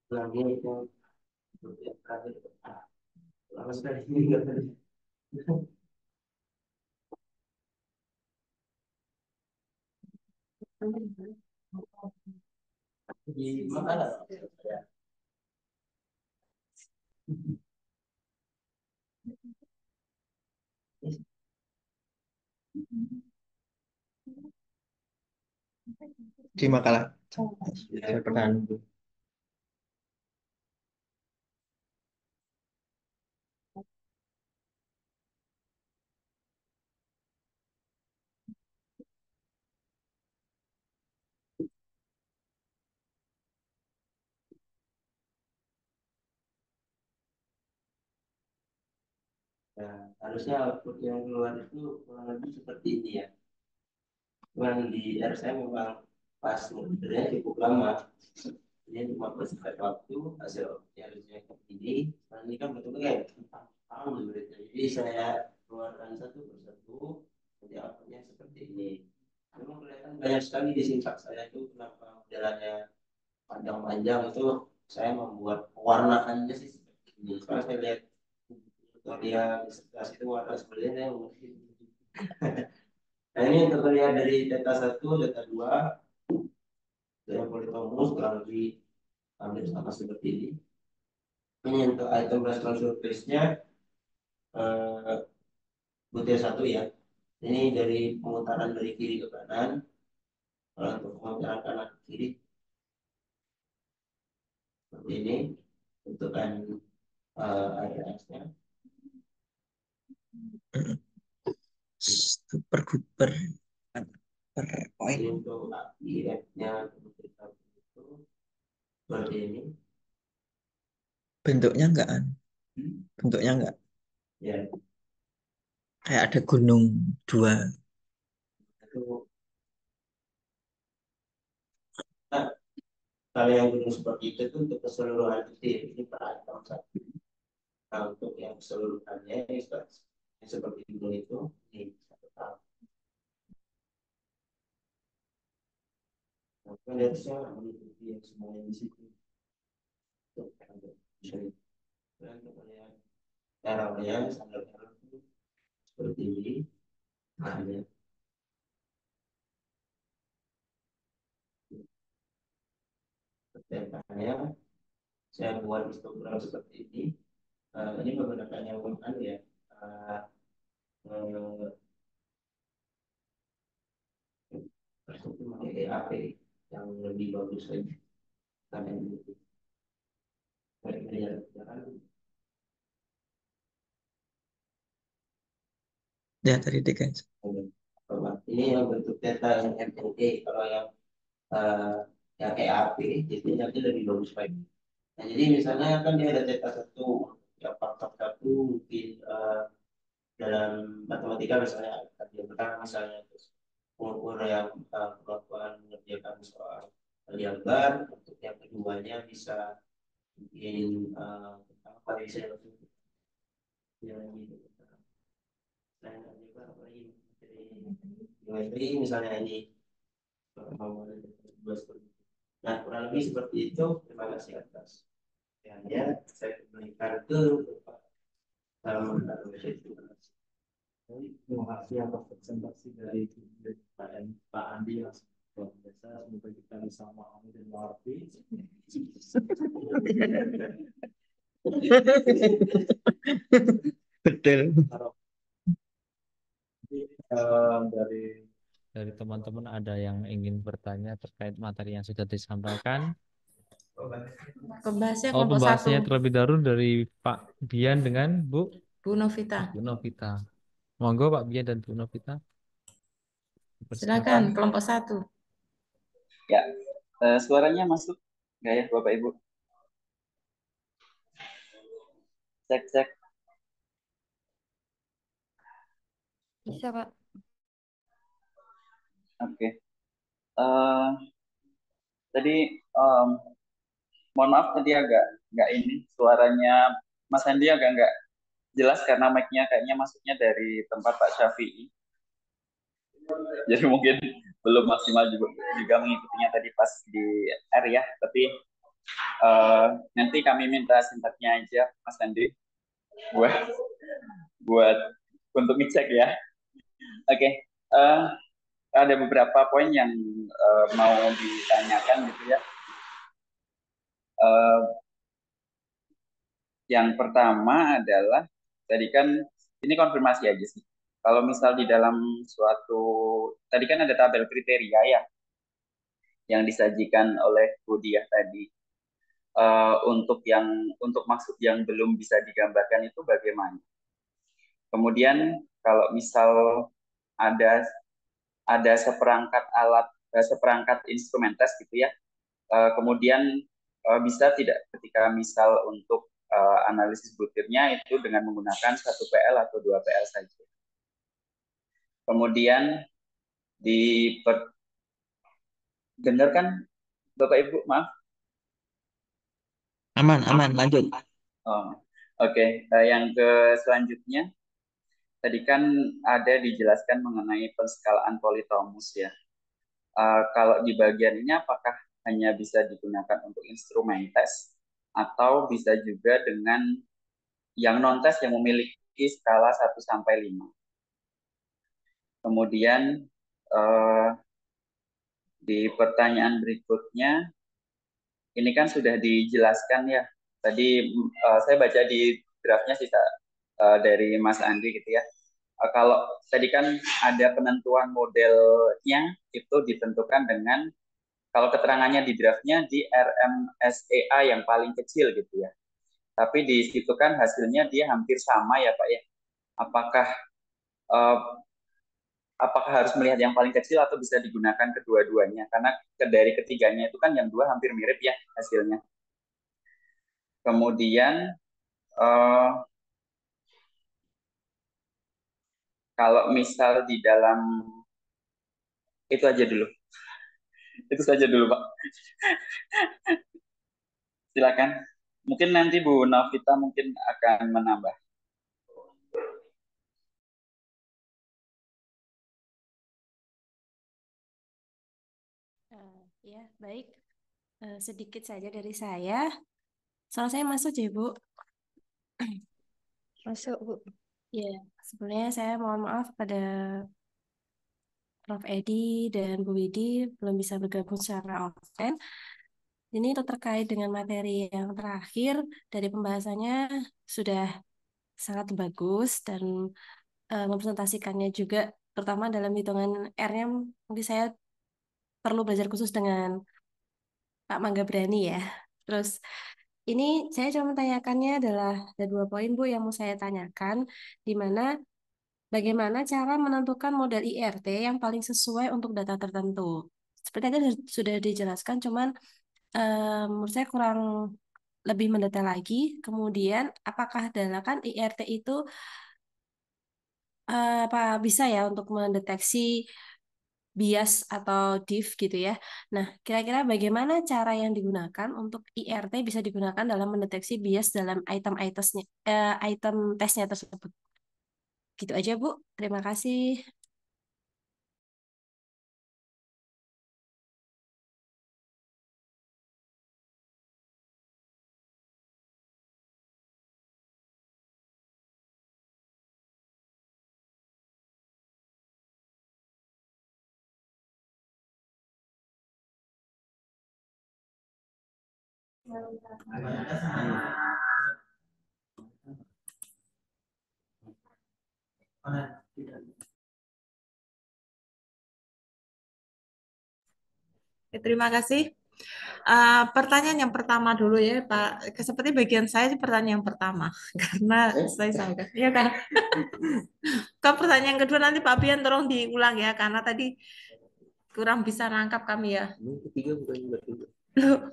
Lagi itu yang terakhir, lama sekali ini nggak ada di mana ya. Di makalah. Saya pernah. Nah, harusnya output yang keluar itu kurang lebih seperti ini ya. Cuman di RSM memang pas modelnya cukup lama. Ini cuma bersifat waktu, hasil harusnya ini. Nah, ini kan betul kayak tahun berarti. Jadi saya keluarkan satu persatu, jadi outputnya seperti ini. Memang kelihatan banyak sekali di sini saya itu kenapa modelannya panjang-panjang itu, saya membuat pewarnaannya sih seperti ini. Kalau saya lihat tutorial di sebelah itu warna sebenarnya mungkin. Nah ini untuk terlihat dari data 1, data 2 yang politomus kurang lebih hampir sama seperti ini. Ini untuk item rational surface-nya butir 1 ya. Ini dari pemutaran dari kiri ke kanan. Kalau untuk pemutaran kanan ke kiri seperti ini bentukan ada S-nya. per per poin. Jadi untuk IF-nya kita itu seperti ini. Bentuknya enggak bentuknya enggak Ya, kayak ada gunung dua. itu nah, kalau yang gunung seperti itu tuh untuk keseluruhan itu ya, ini perhatian satu. Nah, untuk yang keseluruhannya ini seperti gunung itu ini satu tahun. Nah, kan harusnya mengikuti yang semuanya di situ. Untuk dan kemudian caranya standar error itu seperti ini. Ada temanya saya buat histogram seperti ini. Ini menggunakan yang ya. Uh, pakai EAP yang lebih bagus lagi karena ini jalan. Ya tadi deh guys. Ini yang bentuk data yang MTD. Kalau yang EAP jadi nanti lebih bagus lagi. Nah, jadi misalnya kan dia ada data satu, ya faktor satu mungkin dalam matematika misalnya ada diagram misalnya terus ukur yang kemampuan mengerjakan soal aljabar. Untuk yang keduanya bisa mungkin tentang variasi yang gitu. Nah, juga apalagi geometri misalnya ini kemampuan dua seperti itu. Nah, kurang lebih seperti itu. Terima kasih atas perhatiannya. Saya berikan ke Bapak Terima kasih atas presentasi dari Pak Andi yang luar biasa. Semoga kita bisa memahami dan mengerti. Betul. Dari teman-teman ada yang ingin bertanya terkait materi yang sudah disampaikan. Pembahasnya Oh, kelompok pembahasannya 1, terlebih dahulu dari Pak Bian dengan Bu Bu Novita. Monggo Pak Bian dan Bu Novita. Silakan kelompok 1. Ya, suaranya masuk nggak ya Bapak Ibu? Cek cek. Bisa Pak. Oke. Tadi mohon maaf tadi agak nggak ini suaranya Mas Andi agak nggak jelas karena mic-nya kayaknya masuknya dari tempat Pak Syafi'i. Jadi mungkin belum maksimal juga mengikutinya tadi pas di R ya. Tapi nanti kami minta sintaknya aja Mas Andi buat buat untuk ngecek ya. Oke. Ada beberapa poin yang mau ditanyakan gitu ya. Yang pertama adalah tadi kan ini konfirmasi aja sih. Kalau misal di dalam suatu tadi kan ada tabel kriteria ya yang disajikan oleh Bu Diah tadi. Untuk maksud yang belum bisa digambarkan itu bagaimana? Kemudian kalau misal ada seperangkat instrumen tes gitu ya. Kemudian bisa tidak ketika misal untuk analisis butirnya itu dengan menggunakan 1 PL atau 2 PL saja. Kemudian dengarkan Bapak Ibu, maaf. Aman, lanjut. Oke. Yang selanjutnya tadi kan ada dijelaskan mengenai penskalaan politomus ya. Kalau di bagian ini apakah hanya bisa digunakan untuk instrumen tes atau bisa juga dengan yang non tes yang memiliki skala 1 sampai 5. Kemudian di pertanyaan berikutnya ini kan sudah dijelaskan ya. Tadi saya baca di draftnya sih dari Mas Andi gitu ya. Kalau tadi kan ada penentuan modelnya itu ditentukan dengan kalau keterangannya di draftnya di RMSEA yang paling kecil gitu ya. Tapi di situ kan hasilnya dia hampir sama ya Pak ya. Apakah eh, apakah harus melihat yang paling kecil atau bisa digunakan kedua-duanya? Karena dari ketiganya itu kan yang dua hampir mirip ya hasilnya. Kemudian eh, kalau misal di dalam itu aja dulu, itu saja dulu Pak. Silakan. Mungkin nanti Bu Novita mungkin akan menambah. Ya, baik. Sedikit saja dari saya. Soal saya masuk ya, Bu. Masuk, Bu. Ya, sebenarnya saya mohon maaf pada Prof. Edi dan Bu Widi belum bisa bergabung secara offline. Ini itu terkait dengan materi yang terakhir dari pembahasannya sudah sangat bagus dan mempresentasikannya juga, terutama dalam hitungan R-nya mungkin saya perlu belajar khusus dengan Pak Mangga Berani ya. Terus ini saya cuma menanyakannya adalah ada 2 poin Bu yang mau saya tanyakan, di mana bagaimana cara menentukan model IRT yang paling sesuai untuk data tertentu. Seperti tadi sudah dijelaskan, cuman menurut saya kurang lebih mendetail lagi. Kemudian apakah adalah kan IRT itu apa bisa ya untuk mendeteksi bias atau diff gitu ya. Nah, kira-kira bagaimana cara yang digunakan untuk IRT bisa digunakan dalam mendeteksi bias dalam item tesnya tersebut. Gitu aja, Bu. Terima kasih. Terima kasih. Pertanyaan yang pertama dulu ya, Pak. Seperti bagian saya sih pertanyaan yang pertama, karena saya sangka. Ya kan? Kalau pertanyaan yang kedua nanti Pak Bian tolong diulang ya, karena tadi kurang bisa nangkap kami ya. Ketiga bukan juga tiga. Loh,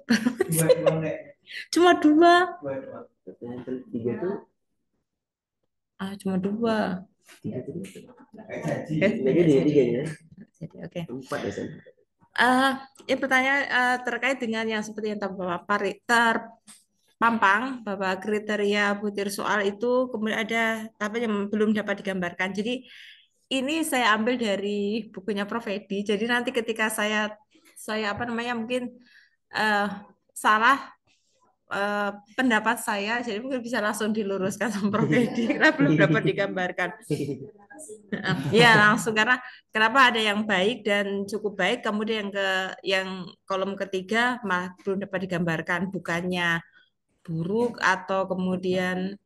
cuma 2. Pertanyaan ketiga tuh Cuma 2. tiga tuh. Lagi dia tiga ya. Jadi, oke. 4 ya Sen. Ya pertanyaan terkait dengan yang seperti yang Bapak terpampang bahwa kriteria butir soal itu kemudian ada tapi yang belum dapat digambarkan. Jadi ini saya ambil dari bukunya Prof. Edi. Jadi nanti ketika saya apa namanya mungkin eh, salah pendapat saya, jadi mungkin bisa langsung diluruskan sama Prof. Edi karena belum dapat digambarkan. Ya langsung karena kenapa ada yang baik dan cukup baik, kemudian yang kolom ketiga belum dapat digambarkan, bukannya buruk atau kemudian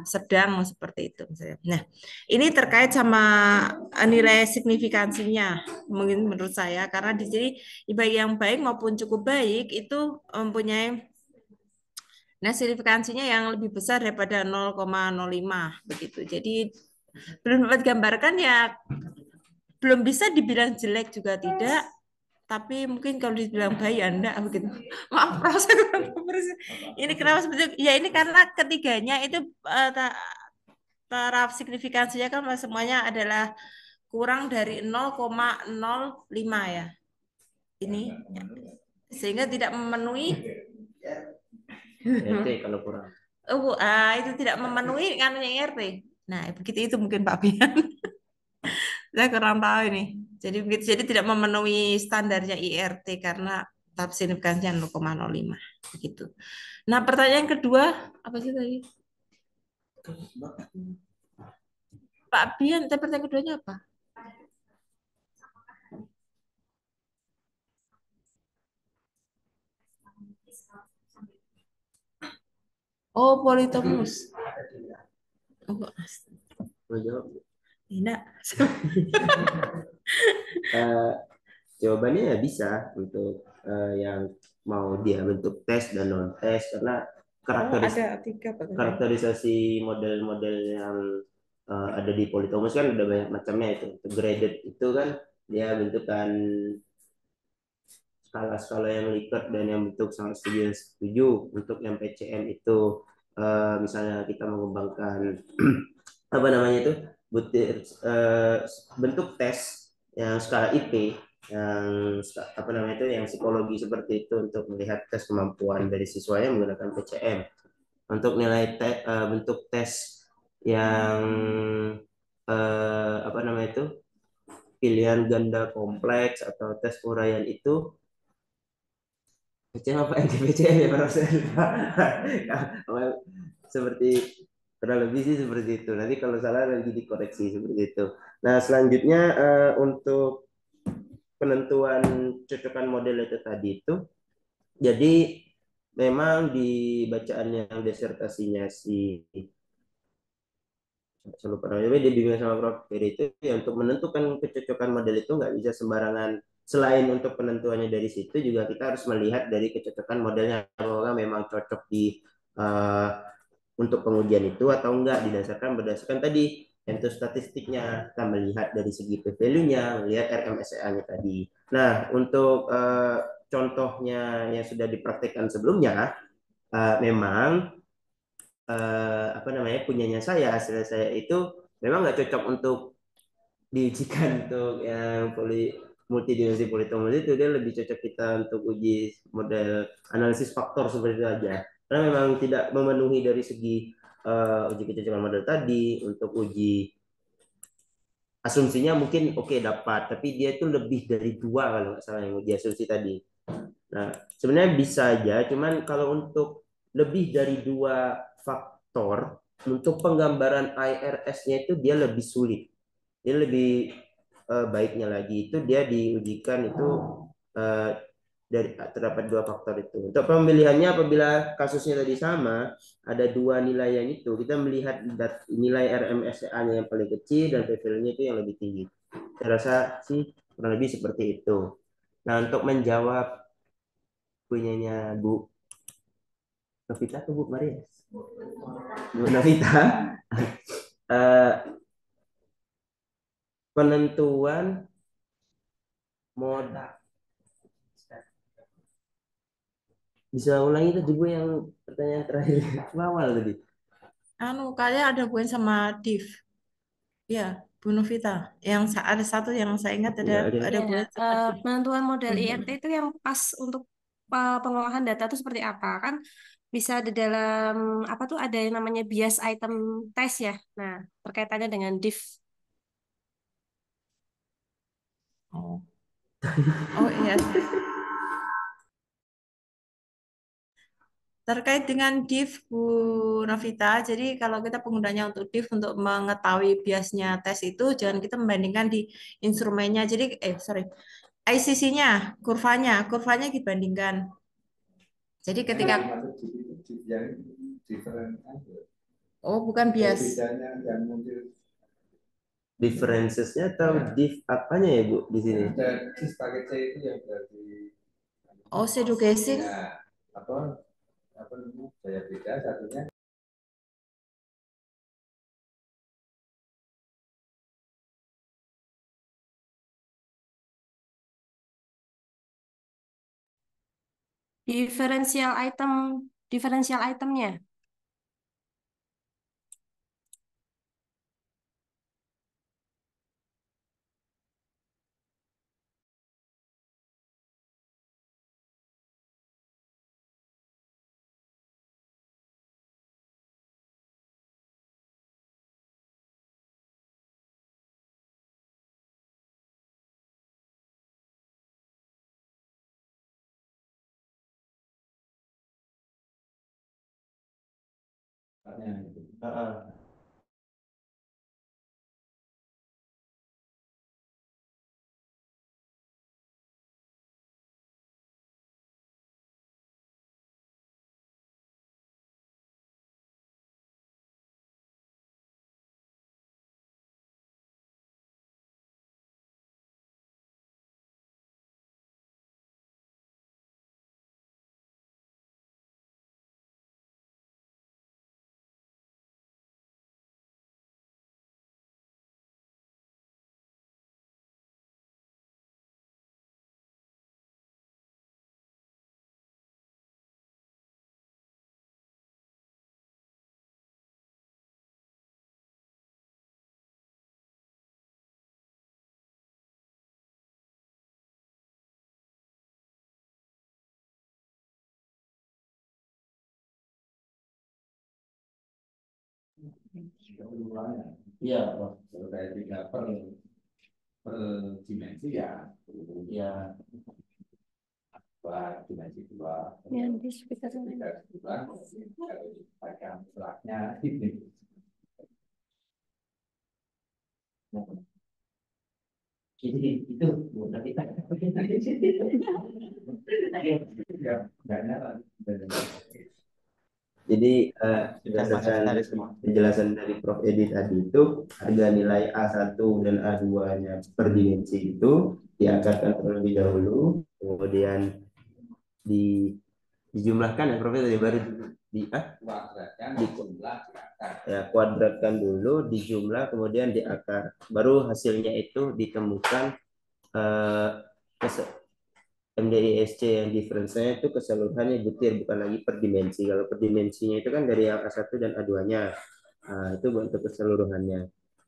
sedang seperti itu misalnya. Nah, ini terkait sama nilai signifikansinya mungkin menurut saya karena di sini baik yang baik maupun cukup baik itu mempunyai signifikansinya yang lebih besar daripada 0,05 begitu. Jadi belum dapat gambarkan ya belum bisa dibilang jelek juga tidak, tapi mungkin kalau dibilang baik ya enggak begitu. Maaf proses ini kenapa seperti itu? Ya ini karena ketiganya itu taraf signifikansinya kan semuanya adalah kurang dari 0,05 ya. Ini sehingga tidak memenuhi RT kalau kurang. itu tidak memenuhi anunya RT. Nah, begitu itu mungkin Pak Bian. Saya kurang tahu ini. Jadi tidak memenuhi standarnya IRT karena tahap signifikansinya 0,05 begitu. Nah, pertanyaan kedua apa sih tadi? Pak Bian, pertanyaan keduanya apa? Oh, politomus. Oh, Mau jawab? tidak. Jawabannya ya bisa untuk yang mau dia bentuk tes dan non tes karena Oh, karakteris ada 3 berarti. karakterisasi model-model yang ada di Polytopus kan udah banyak macamnya itu. Graded itu kan dia bentukan skala-skala yang Likert dan yang bentuk sangat setuju. Untuk yang PCM itu misalnya kita mengembangkan apa namanya itu butir bentuk tes yang skala IP yang apa namanya itu yang psikologi seperti itu untuk melihat tes kemampuan dari siswanya menggunakan PCM. Untuk nilai bentuk tes yang apa namanya itu pilihan ganda kompleks atau tes uraian itu PCM apa NTPCM ya Pak Rosen? Seperti kurang lebih sih seperti itu. Nanti kalau salah nanti dikoreksi seperti itu. Nah selanjutnya untuk penentuan cocokan model itu tadi itu, jadi memang di bacaan yang disertasinya si saya lupa namanya, dia bimbingan sama Prof. Ferry itu ya untuk menentukan kecocokan model itu nggak bisa sembarangan. Selain untuk penentuannya dari situ juga kita harus melihat dari kecocokan modelnya apakah memang cocok di uh, untuk pengujian itu atau enggak berdasarkan tadi untuk statistiknya kita melihat dari segi p-value-nya, melihat RMSEA-nya tadi. Nah, untuk contohnya yang sudah dipraktekkan sebelumnya memang apa namanya punyanya saya hasil saya itu memang nggak cocok untuk diujikan untuk yang multidimensi polytomos itu dia lebih cocok kita untuk uji model analisis faktor seperti itu aja karena memang tidak memenuhi dari segi uji kecocokan model tadi untuk uji asumsinya mungkin oke dapat tapi dia itu lebih dari 2 kalau nggak salah yang uji asumsi tadi. Nah, sebenarnya bisa aja, cuman kalau untuk lebih dari 2 faktor, untuk penggambaran IRS-nya itu dia lebih sulit. Dia lebih baiknya lagi itu dia diujikan itu eh, dari terdapat 2 faktor itu. Untuk pemilihannya apabila kasusnya tadi sama, ada 2 nilai yang itu, kita melihat nilai RMSA-nya yang paling kecil dan p-value-nya itu yang lebih tinggi. Saya rasa sih kurang lebih seperti itu. Nah, untuk menjawab punyanya Bu Novita atau Bu Maria? Bu Novita, eh, penentuan modal. Bisa ulangi tadi Bu yang pertanyaan terakhir awal tadi. Kalian ada hubungan sama div. Ya, Bu Novita. Ada satu yang saya ingat ada Enggak ada. ada Ya, hubungan sama div. penentuan model IRT itu yang pas untuk pengolahan data itu seperti apa kan? Bisa di dalam apa tuh ada yang namanya bias item test ya. Nah, berkaitannya dengan div. Oh, oh iya. Terkait dengan div, Bu Novita, jadi kalau kita penggunanya untuk div untuk mengetahui biasnya tes itu, jangan kita membandingkan di instrumennya. Jadi, sorry, ICC-nya, kurvanya dibandingkan. Jadi ketika, yang different oh bukan bias, bedanya yang muncul Differencesnya atau div apanya ya Bu di sini? dan paket C itu yang berarti oh pseudogesis, ya apa namanya saya beda satunya Diferensial itemnya. Iya, kalau kayak 3 per dimensi ya, ya dua dimensi 2 Ya, di speaker. 3 pakai selatnya gitu. Jadi itu bukan kita. Ya, nggak nyala. Jadi Kan berdasarkan Mas Haris semua. penjelasan dari Prof. Edi tadi itu harga nilai A1 dan A2-nya per dimensi itu diakarkan terlebih dahulu, kemudian di dijumlahkan ya Prof tadi baru Kuadratkan di jumlah diakar. ya kuadratkan dulu, dijumlah kemudian diakar. Baru hasilnya itu ditemukan eh, MDISC yang difference-nya itu keseluruhannya butir, bukan lagi per dimensi. Kalau per dimensinya itu kan dari yang A1 dan A2-nya. Nah, itu untuk keseluruhannya.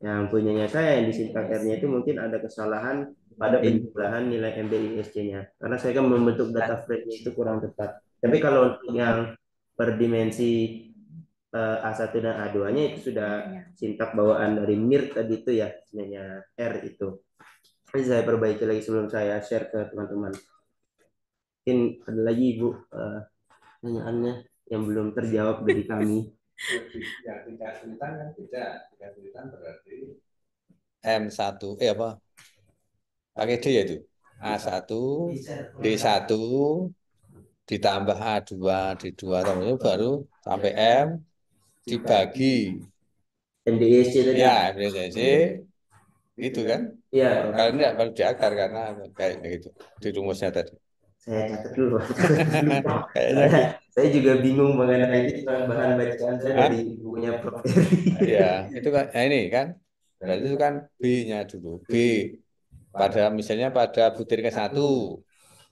Yang punyanya saya yang di sintak R-nya itu mungkin ada kesalahan pada penjumlahan nilai MDISC-nya. Karena saya kan membentuk data frame-nya itu kurang tepat. Tapi kalau untuk yang per dimensi A1 dan A2-nya itu sudah sintak bawaan dari MIR tadi itu ya, sebenarnya R itu. Ini saya perbaiki lagi sebelum saya share ke teman-teman. Mungkin ada lagi Ibu pertanyaannya yang belum terjawab dari kami. Yang 3 sulitan kan beda. 3 sulitan berarti M1 apa? Pakai D ya itu. A1, D1 ditambah A2, D2 tambahnya baru sampai M dibagi. MDISC tadi. Ya, MDISC itu kan. Iya, Kalau ini baru diakar karena kayak gitu di rumusnya tadi. saya catat dulu. Kayak Saya juga bingung mengenai itu, cuma bahan bacaan saya dari bukunya Prof. Eri. ya, itu kan nah ini kan. Berarti itu kan B-nya dulu. B pada misalnya pada butir ke-1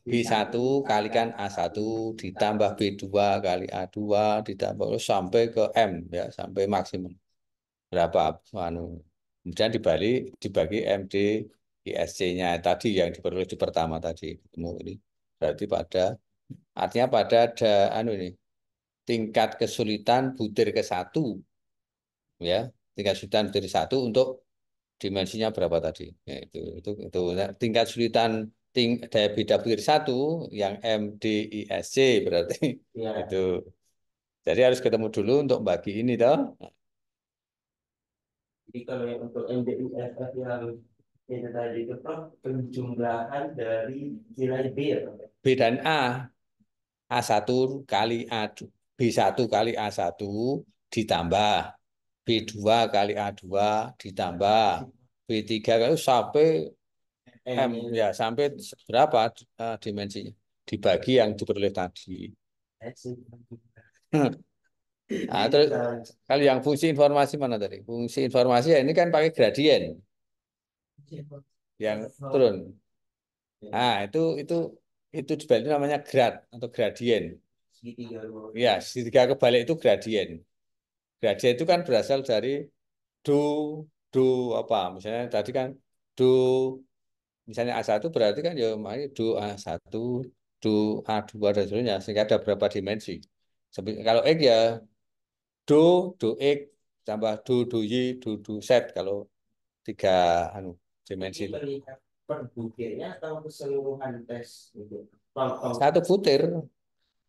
B1 kalikan A1 ditambah B2 kali A2 ditambah sampai ke M ya, sampai maksimum berapa anu. Kemudian dibagi MD ISC-nya tadi yang diperoleh di pertama tadi. Ketemu ini. Berarti artinya pada ada anu ini tingkat kesulitan butir ke-1 ya, tingkat kesulitan butir ke-1 untuk dimensinya berapa tadi? Ya, itu. Nah, tingkat kesulitan daya beda butir 1 yang MDISC berarti Ya. itu. Jadi harus ketemu dulu untuk bagi ini toh. Jadi kalau yang untuk MDISF yang itu tadi itu Prof, penjumlahan dari nilai B ya Prof? B dan A1 kali B1 kali A1 ditambah B2 kali A2 ditambah B3 kali sampai M ya, sampai berapa dimensinya dibagi yang diperoleh tadi. Nah, terus kalau yang fungsi informasi mana tadi? Fungsi informasi ya ini kan pakai gradien yang turun. Nah, itu dibalik namanya grad atau gradien. Segitiga. Ya, segitiga kebalik itu gradien. Gradien itu kan berasal dari do do apa? Misalnya tadi kan do misalnya A1 berarti kan ya do A1, do A2 dan seterusnya sehingga ada berapa dimensi. Kalau X ya do X tambah do Y, do Z kalau 3 anu dimensi itu. Per butirnya atau keseluruhan tes gitu? Satu butir,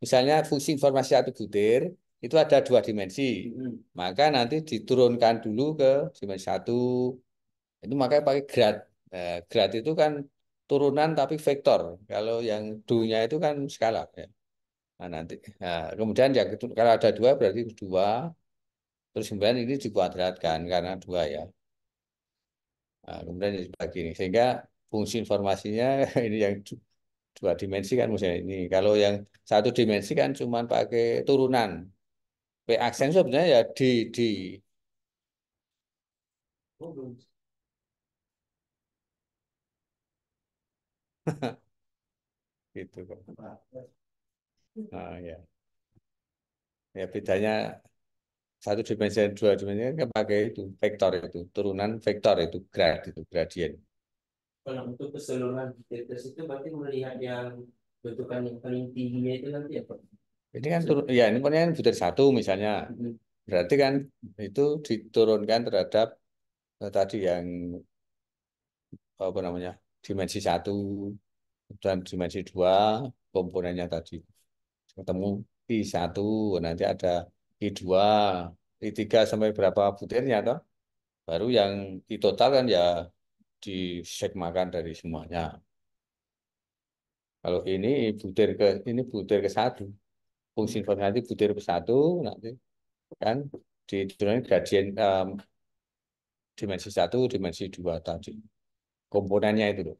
misalnya fungsi informasi satu butir itu ada 2 dimensi, maka nanti diturunkan dulu ke dimensi 1. Itu makanya pakai grad. Grad itu kan turunan tapi vektor. Kalau yang do-nya itu kan skala ya. Nah, nanti. Nah, kemudian yang kalau ada 2 berarti 2. Terus kemudian ini dikuadratkan karena 2 ya. Nah, kemudian dibagi ini. Sehingga fungsi informasinya ini yang 2 dimensi kan misalnya ini. Kalau yang 1 dimensi kan cuma pakai turunan. P aksen sebenarnya ya D. Gitu kok. Nah, ya. Ya bedanya 1 dimensi dan 2 dimensi kan pakai itu vektor itu turunan vektor itu gradien. Kalau untuk keseluruhan tes itu berarti melihat yang bentukan yang paling tingginya itu nanti ya Prof? Ini kan turun ya ini pokoknya butir 1 misalnya. berarti kan itu diturunkan terhadap tadi yang apa namanya dimensi 1 dan dimensi 2 komponennya tadi ketemu I1 nanti ada I2 I3 sampai berapa butirnya toh baru yang I total kan ya disekmakan dari semuanya. Kalau ini butir ke 1 fungsi informasi butir ke 1 nanti kan diturunkan gradien dimensi 1 dimensi 2 tadi komponennya itu loh.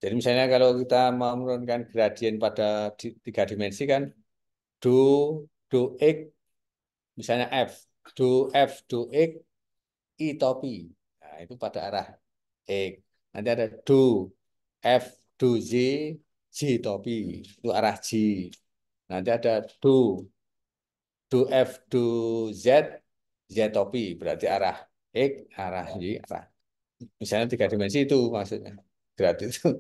Jadi misalnya kalau kita mau menurunkan gradien pada 3 dimensi kan do do x misalnya f do x i topi. Nah, itu pada arah x. Nanti ada do f do z j topi itu arah j. Nanti ada do f do z z topi berarti arah x arah y arah. Misalnya 3 dimensi itu maksudnya. Gratis itu.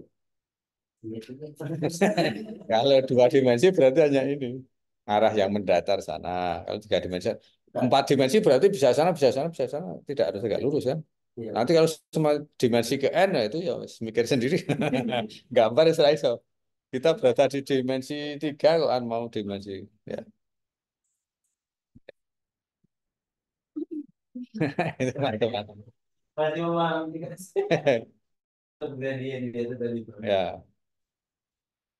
Kalau 2 dimensi berarti hanya ini arah yang mendatar sana. Kalau 3 dimensi, 4 dimensi berarti bisa sana, bisa sana, bisa sana. Tidak harus tegak lurus kan. Nanti kalau semua dimensi ke n, nah itu ya mikir sendiri. Gambar Israel. So. Kita berada di dimensi 3 kok mau dimensi. Ya. Itu mantap. Gradien itu tadi. Ya.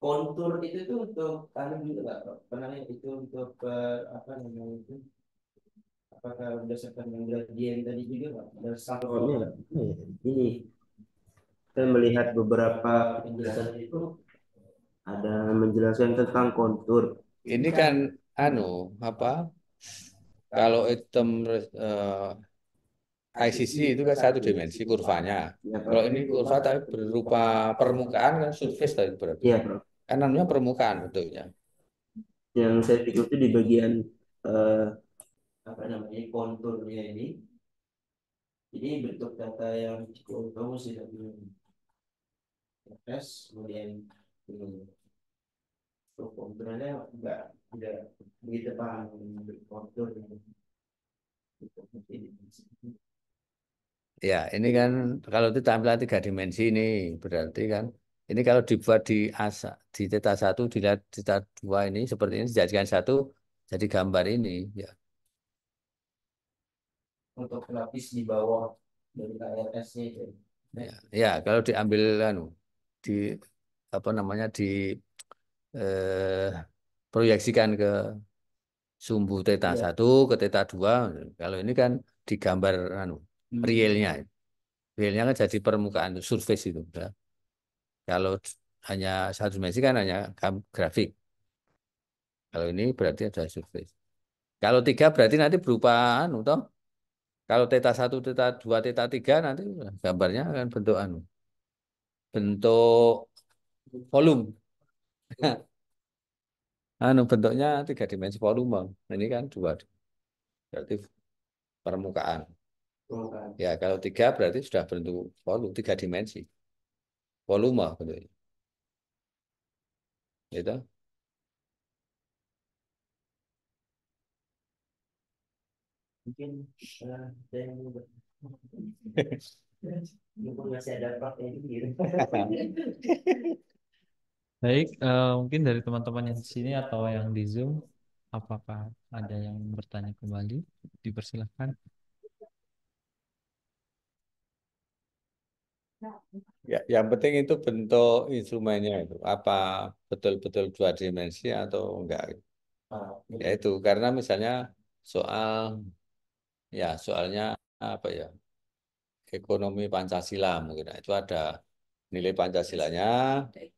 Kontur itu tuh untuk anu juga nggak, Bro? Pernah lihat itu untuk apa namanya itu? Apakah berdasarkan yang gradien tadi juga nggak? Berdasarkan ini saya melihat beberapa penjelasan itu ada menjelaskan tentang kontur. Ini kan apa? Kalau item ICC itu kan 1 dimensi kurvanya. Ya, Kalau ini kurva tapi berupa permukaan kan surface tadi berarti. Iya, Bro. Kan namanya permukaan bentuknya. Yang saya pikir itu di bagian apa namanya konturnya ini. Jadi bentuk data yang cukup bagus tidak tes kemudian ini untuk konturnya enggak tidak begitu paham kontur. Ya, ini kan kalau itu tampilan 3 dimensi ini berarti kan ini kalau dibuat di theta 1 dilihat theta 2 ini seperti ini dijadikan 1 jadi gambar ini ya. Untuk lapis di bawah dari KRS-nya itu. Ya, kalau diambil di apa namanya di proyeksikan ke sumbu theta 1 ke theta 2 kalau ini kan digambar realnya. Realnya kan jadi permukaan surface itu. Ya. Kalau hanya 1 dimensi kan hanya grafik. Kalau ini berarti ada surface. Kalau 3 berarti nanti berupa toh. Kalau theta 1, theta 2, theta 3 nanti gambarnya akan bentuk bentuk volume. Bentuknya 3 dimensi volume. Ini kan 2. Berarti permukaan. Ya, kalau 3 berarti sudah bentuk volume 3 dimensi. Volume bentuknya. Gitu. Mungkin saya mungkin masih ada praktek gitu. Baik, mungkin dari teman-teman yang di sini atau yang di Zoom, apakah ada yang bertanya kembali? Dipersilahkan. Ya, yang penting itu bentuk instrumennya itu apa betul-betul 2 dimensi atau enggak. Ya itu karena misalnya soalnya apa ya ekonomi Pancasila mungkin itu ada nilai Pancasilanya,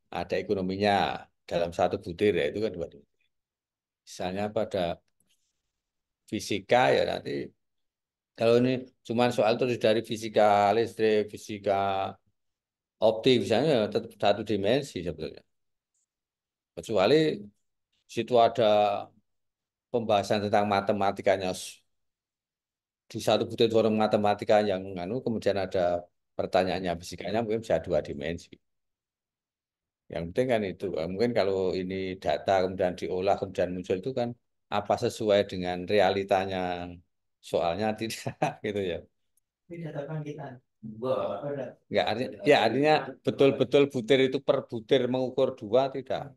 ada ekonominya dalam 1 butir ya itu kan 2 dimensi. Misalnya pada fisika ya nanti kalau ini cuma soal terus dari fisika listrik, fisika optik misalnya tetap 1 dimensi sebetulnya. Kecuali situ ada pembahasan tentang matematikanya di 1 butir forum matematika yang kemudian ada pertanyaannya fisikanya mungkin bisa 2 dimensi. Yang penting kan itu mungkin kalau ini data kemudian diolah kemudian muncul itu kan apa sesuai dengan realitanya soalnya tidak gitu ya. Tidak tahu kita. Wah, ada. Nggak, artinya betul-betul butir itu per butir mengukur dua tidak.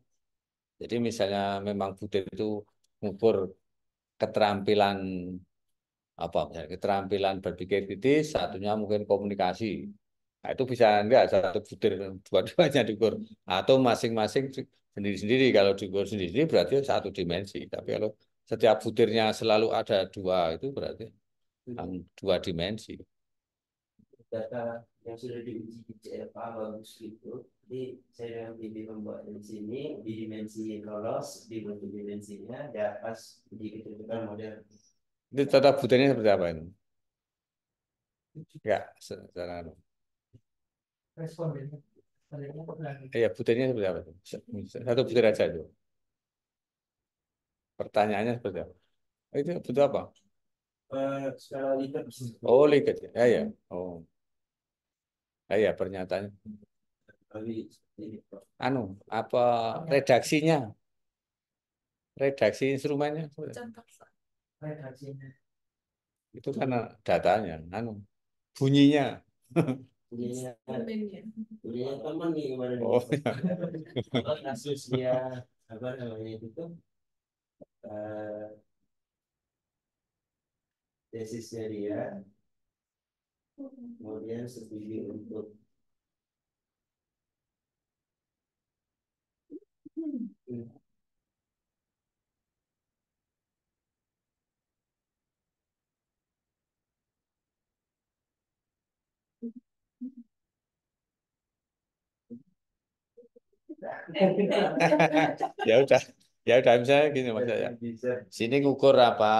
Jadi misalnya memang butir itu mengukur keterampilan apa misalnya keterampilan berpikir kritis, satunya mungkin komunikasi. Nah, itu bisa enggak satu butir dua-duanya diukur atau masing-masing sendiri-sendiri. Kalau diukur sendiri berarti satu dimensi. Tapi kalau setiap butirnya selalu ada dua itu berarti dua dimensi. Data yang sudah diuji di CFA bagus gitu. Jadi saya dengan TV membuat di sini di dimensi lolos di multidimensinya ya pas uji kecerdasan model. Itu tata butirnya seperti apa itu? Ya, secara Respondennya. iya butirnya seperti apa itu? Satu butir aja itu. Pertanyaannya seperti apa? Itu butuh apa? Skala Likert. Oh, Likert ya. Ya, ya. Oh. Ya, pernyataannya. Anu, apa redaksinya? Redaksi instrumennya. Redaksinya. Itu karena datanya, anu, bunyinya. Bunyinya teman nih kemarin. Oh, ya. Kalau kasus dia apa namanya itu tuh tesisnya dia kemudian setuju untuk Ya udah misalnya gini mas ya. Sini ngukur apa?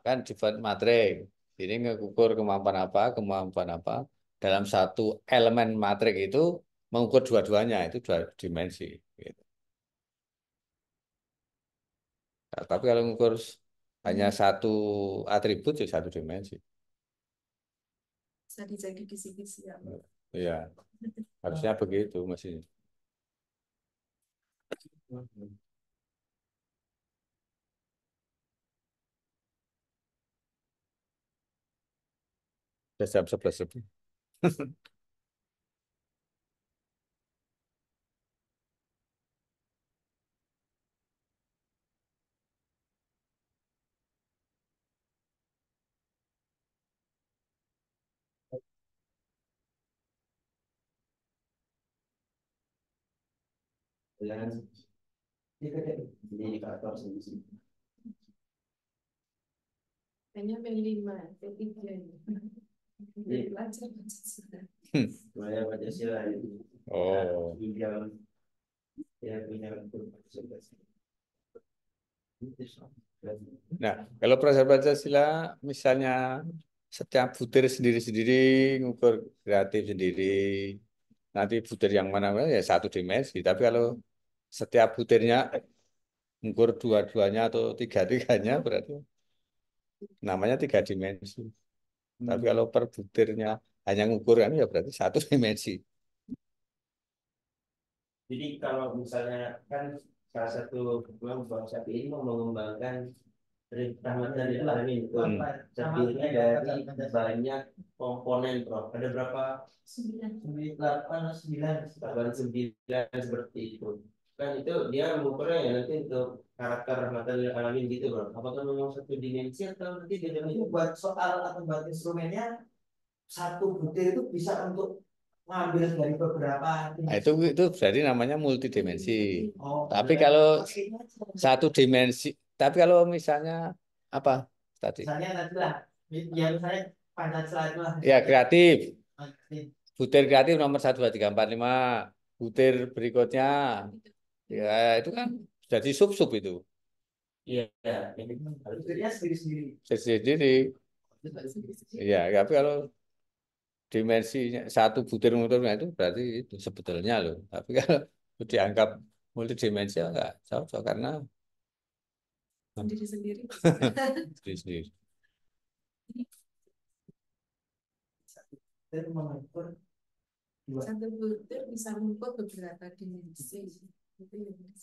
Kan different matrik. Sini ngukur kemampuan apa. Dalam satu elemen matrik itu mengukur dua-duanya itu dua dimensi. Gitu. Nah, tapi kalau ngukur hanya satu atribut ya satu dimensi. Bisa dijadi kisi-kisi ya. Iya, harusnya begitu masih. Sudah jam 11 lebih. dengan indikator sendiri. Hanya P5, P3 ini. Belajar Pancasila. Saya Pancasila itu. Oh. Ya punya Nah, kalau proses Pancasila misalnya setiap butir sendiri-sendiri ngukur kreatif sendiri. Nanti butir yang mana ya satu dimensi. Tapi kalau setiap butirnya ngukur dua-duanya atau tiga-tiganya berarti namanya tiga dimensi. Tapi kalau per butirnya hanya ngukur kan ya berarti satu dimensi. Jadi kalau misalnya kan salah satu bangsa ini mau mengembangkan rahmat dari alamin itu terdiri dari banyak komponen, Prof. Ada berapa? 8 9 seperti itu. Kan itu dia mengukurnya ya nanti untuk karakter rahmat dari alamin gitu, Bro. Apakah memang satu dimensi atau nanti dia itu buat soal atau buat instrumennya satu butir itu bisa untuk ngambil dari beberapa Nah, itu berarti namanya multidimensi. Tapi kalau satu dimensi, tapi kalau misalnya apa tadi? misalnya nanti lah, ya misalnya Pancasila itu lah. Ya kreatif. Butir kreatif nomor 1, 2, 3, 4, 5. Butir berikutnya, ya itu kan jadi sub-sub itu. Iya, butirnya sendiri-sendiri. Sendiri. Iya, tapi kalau dimensinya satu butir motornya itu berarti itu sebetulnya loh. Tapi kalau dianggap multidimensi enggak cocok karena Sendiri-sendiri. sendiri. Dan mengukur Satu butir bisa mengukur beberapa dimensi.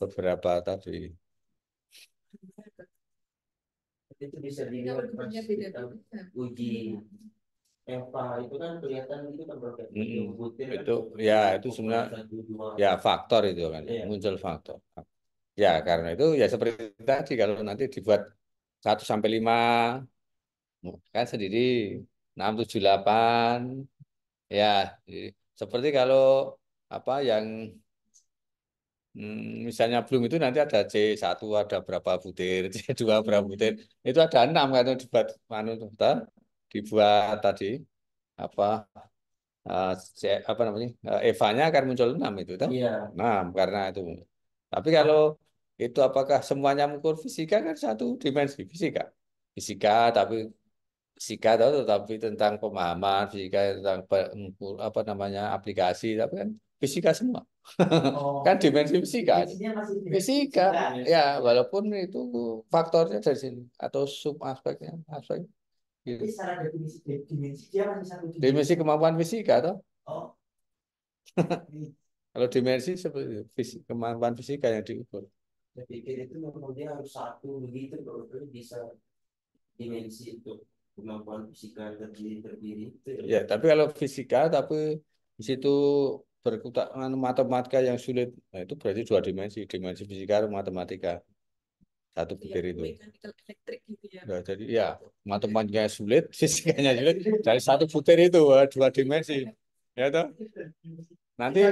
Beberapa tadi. itu bisa dilihat pas kita uji EVA itu kan kelihatan gitu kan Prof. Butir kan Itu ya itu sebenarnya satu dua. ya faktor itu kan Iya. muncul faktor. Ya karena itu ya seperti tadi kalau nanti dibuat 1 sampai 5 kan sendiri 6, 7, 8 ya seperti kalau apa yang misalnya belum itu nanti ada C1 ada berapa butir, C2 berapa butir. Itu ada 6 kan dibuat dibuat tadi apa apa namanya? Evanya akan muncul 6 itu toh. Iya. 6 karena itu. Tapi kalau itu apakah semuanya mengukur fisika kan satu dimensi fisika. Fisika tapi fisika tahu tetapi tentang pemahaman fisika tentang apa namanya aplikasi tapi kan fisika semua. Kan dimensi fisika. Fisika ya walaupun itu faktornya dari sini atau sub aspeknya aspek gitu. Secara dimensi dia masih satu Dimensi kemampuan fisika toh. Oh. Kalau dimensi seperti kemampuan fisika yang diukur. Saya pikir itu memang dia harus satu begitu baru bisa dimensi itu kemampuan fisika terdiri itu. Ya, tapi kalau fisika tapi di situ berkutat dengan matematika yang sulit, nah itu berarti 2 dimensi, dimensi fisika dan matematika. Satu butir itu. Elektrik gitu ya. Nah, jadi ya matematikanya sulit, fisikanya sulit. Dari satu butir itu 2 dimensi. Ya toh? Nanti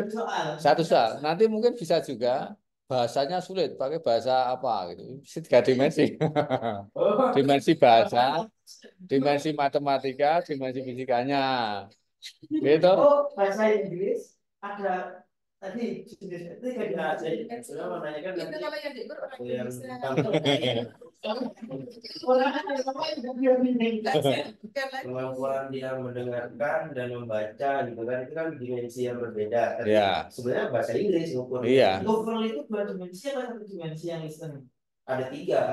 satu soal. Nanti mungkin bisa juga bahasanya sulit, pakai bahasa apa gitu. 3 dimensi. Dimensi bahasa, dimensi matematika, dimensi fisikanya. Gitu. Oh, bahasa Inggris ada tadi jenis itu kan saya mau nanyakan Itu kalau yang diukur orang yang Indonesia. kemampuan dia mendengarkan dan membaca gitu kan itu kan dimensi yang berbeda. Tapi Ya. sebenarnya bahasa Inggris ukur. Iya. TOEFL itu 2 dimensi apa 1 dimensi yang istilahnya? Ada 3.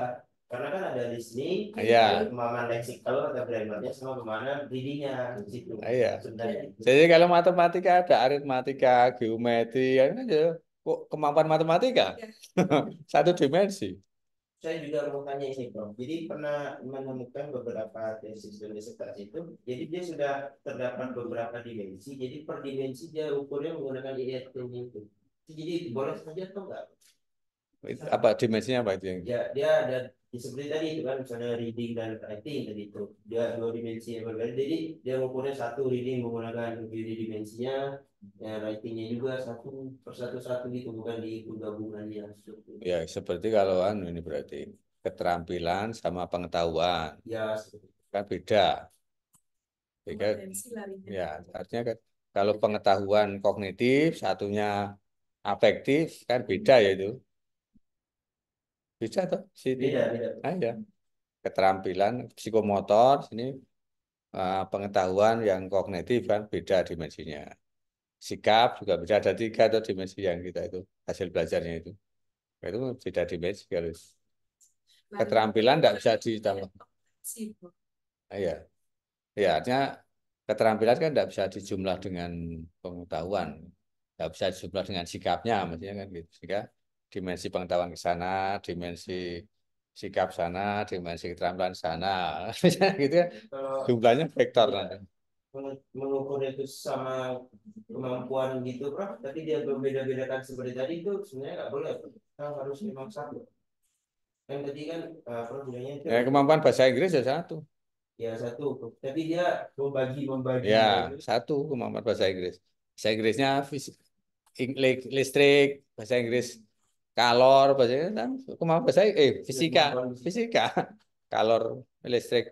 Karena kan ada listening, Iya. pemahaman leksikal atau grammarnya sama pemahaman readingnya di situ. Iya. Sebenarnya. Jadi kalau matematika ada aritmatika, geometri, kan aja. Kok kemampuan matematika? Satu dimensi. Saya juga mau tanya ini, Bro. Jadi pernah menemukan beberapa tesis dan disertasi itu, jadi dia sudah terdapat beberapa dimensi, jadi per dimensi dia ukurnya menggunakan IRT itu. Jadi boleh saja atau enggak? Apa dimensinya apa itu yang? Ya, dia ada seperti tadi itu kan, misalnya reading dan writing tadi itu, dia 2 dimensi yang berbeda. Jadi dia ukurnya 1 reading menggunakan diri dimensinya, ya writingnya juga 1 per 1 gitu, bukan dihitung gabungannya. Ya seperti kalau ini berarti keterampilan sama pengetahuan. Ya, Kan beda. Ya, artinya kan kalau pengetahuan kognitif, satunya afektif, kan beda ya itu. Beda toh? Sini. beda. Ah, ya. Keterampilan psikomotor, sini pengetahuan yang kognitif kan beda dimensinya. Sikap juga beda, ada 3 atau dimensi yang kita itu hasil belajarnya itu. Itu beda dimensi kalau keterampilan tidak bisa ditambah. Iya. Ya, artinya keterampilan kan tidak bisa dijumlah dengan pengetahuan, tidak bisa dijumlah dengan sikapnya, maksudnya kan gitu. Sehingga dimensi pengetahuan ke sana, dimensi sikap sana, dimensi keterampilan sana, gitu ya. Jumlahnya vektor nanti. Mengukur itu sama kemampuan gitu, Prof. Tapi dia berbeda-bedakan seperti tadi itu sebenarnya nggak boleh. Kita harus memang satu. Kan tadi kan Prof bilangnya itu. Ya, kemampuan bahasa Inggris ya 1. Ya 1, tapi dia membagi. Ya 1 kemampuan bahasa Inggris. Bahasa Inggrisnya listrik, bahasa Inggris kalor, bahasa Inggris kan kemampuan bahasa fisika, kalor, listrik.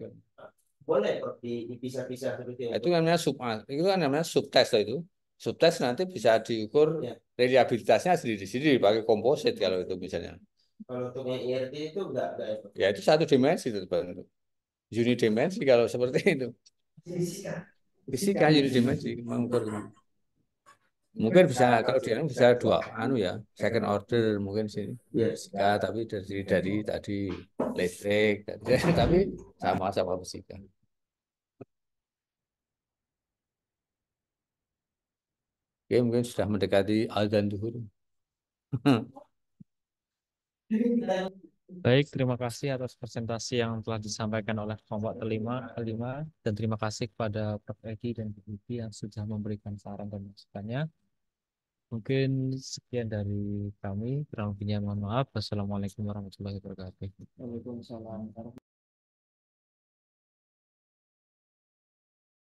Boleh Prof dipisah-pisah seperti Itu kan namanya subtes itu. Subtes nanti bisa diukur Ya. reliabilitasnya sendiri-sendiri pakai komposit kalau itu misalnya. Kalau untuk yang IRT itu enggak ya, Prof? Ya itu 1 dimensi itu unidimensi kalau seperti itu. Fisika unidimensi mengukur. Mungkin bisa kalau dia bisa 2 ya second order mungkin sih. Fisika tapi dari tadi listrik tapi sama-sama fisika. Oke, mungkin sudah mendekati azan zuhur. Baik, terima kasih atas presentasi yang telah disampaikan oleh kelompok kelima, dan terima kasih kepada Prof. Edi dan Bu Vivi yang sudah memberikan saran dan masukannya. Mungkin sekian dari kami, kurang lebihnya mohon maaf. Wassalamualaikum warahmatullahi wabarakatuh. Waalaikumsalam.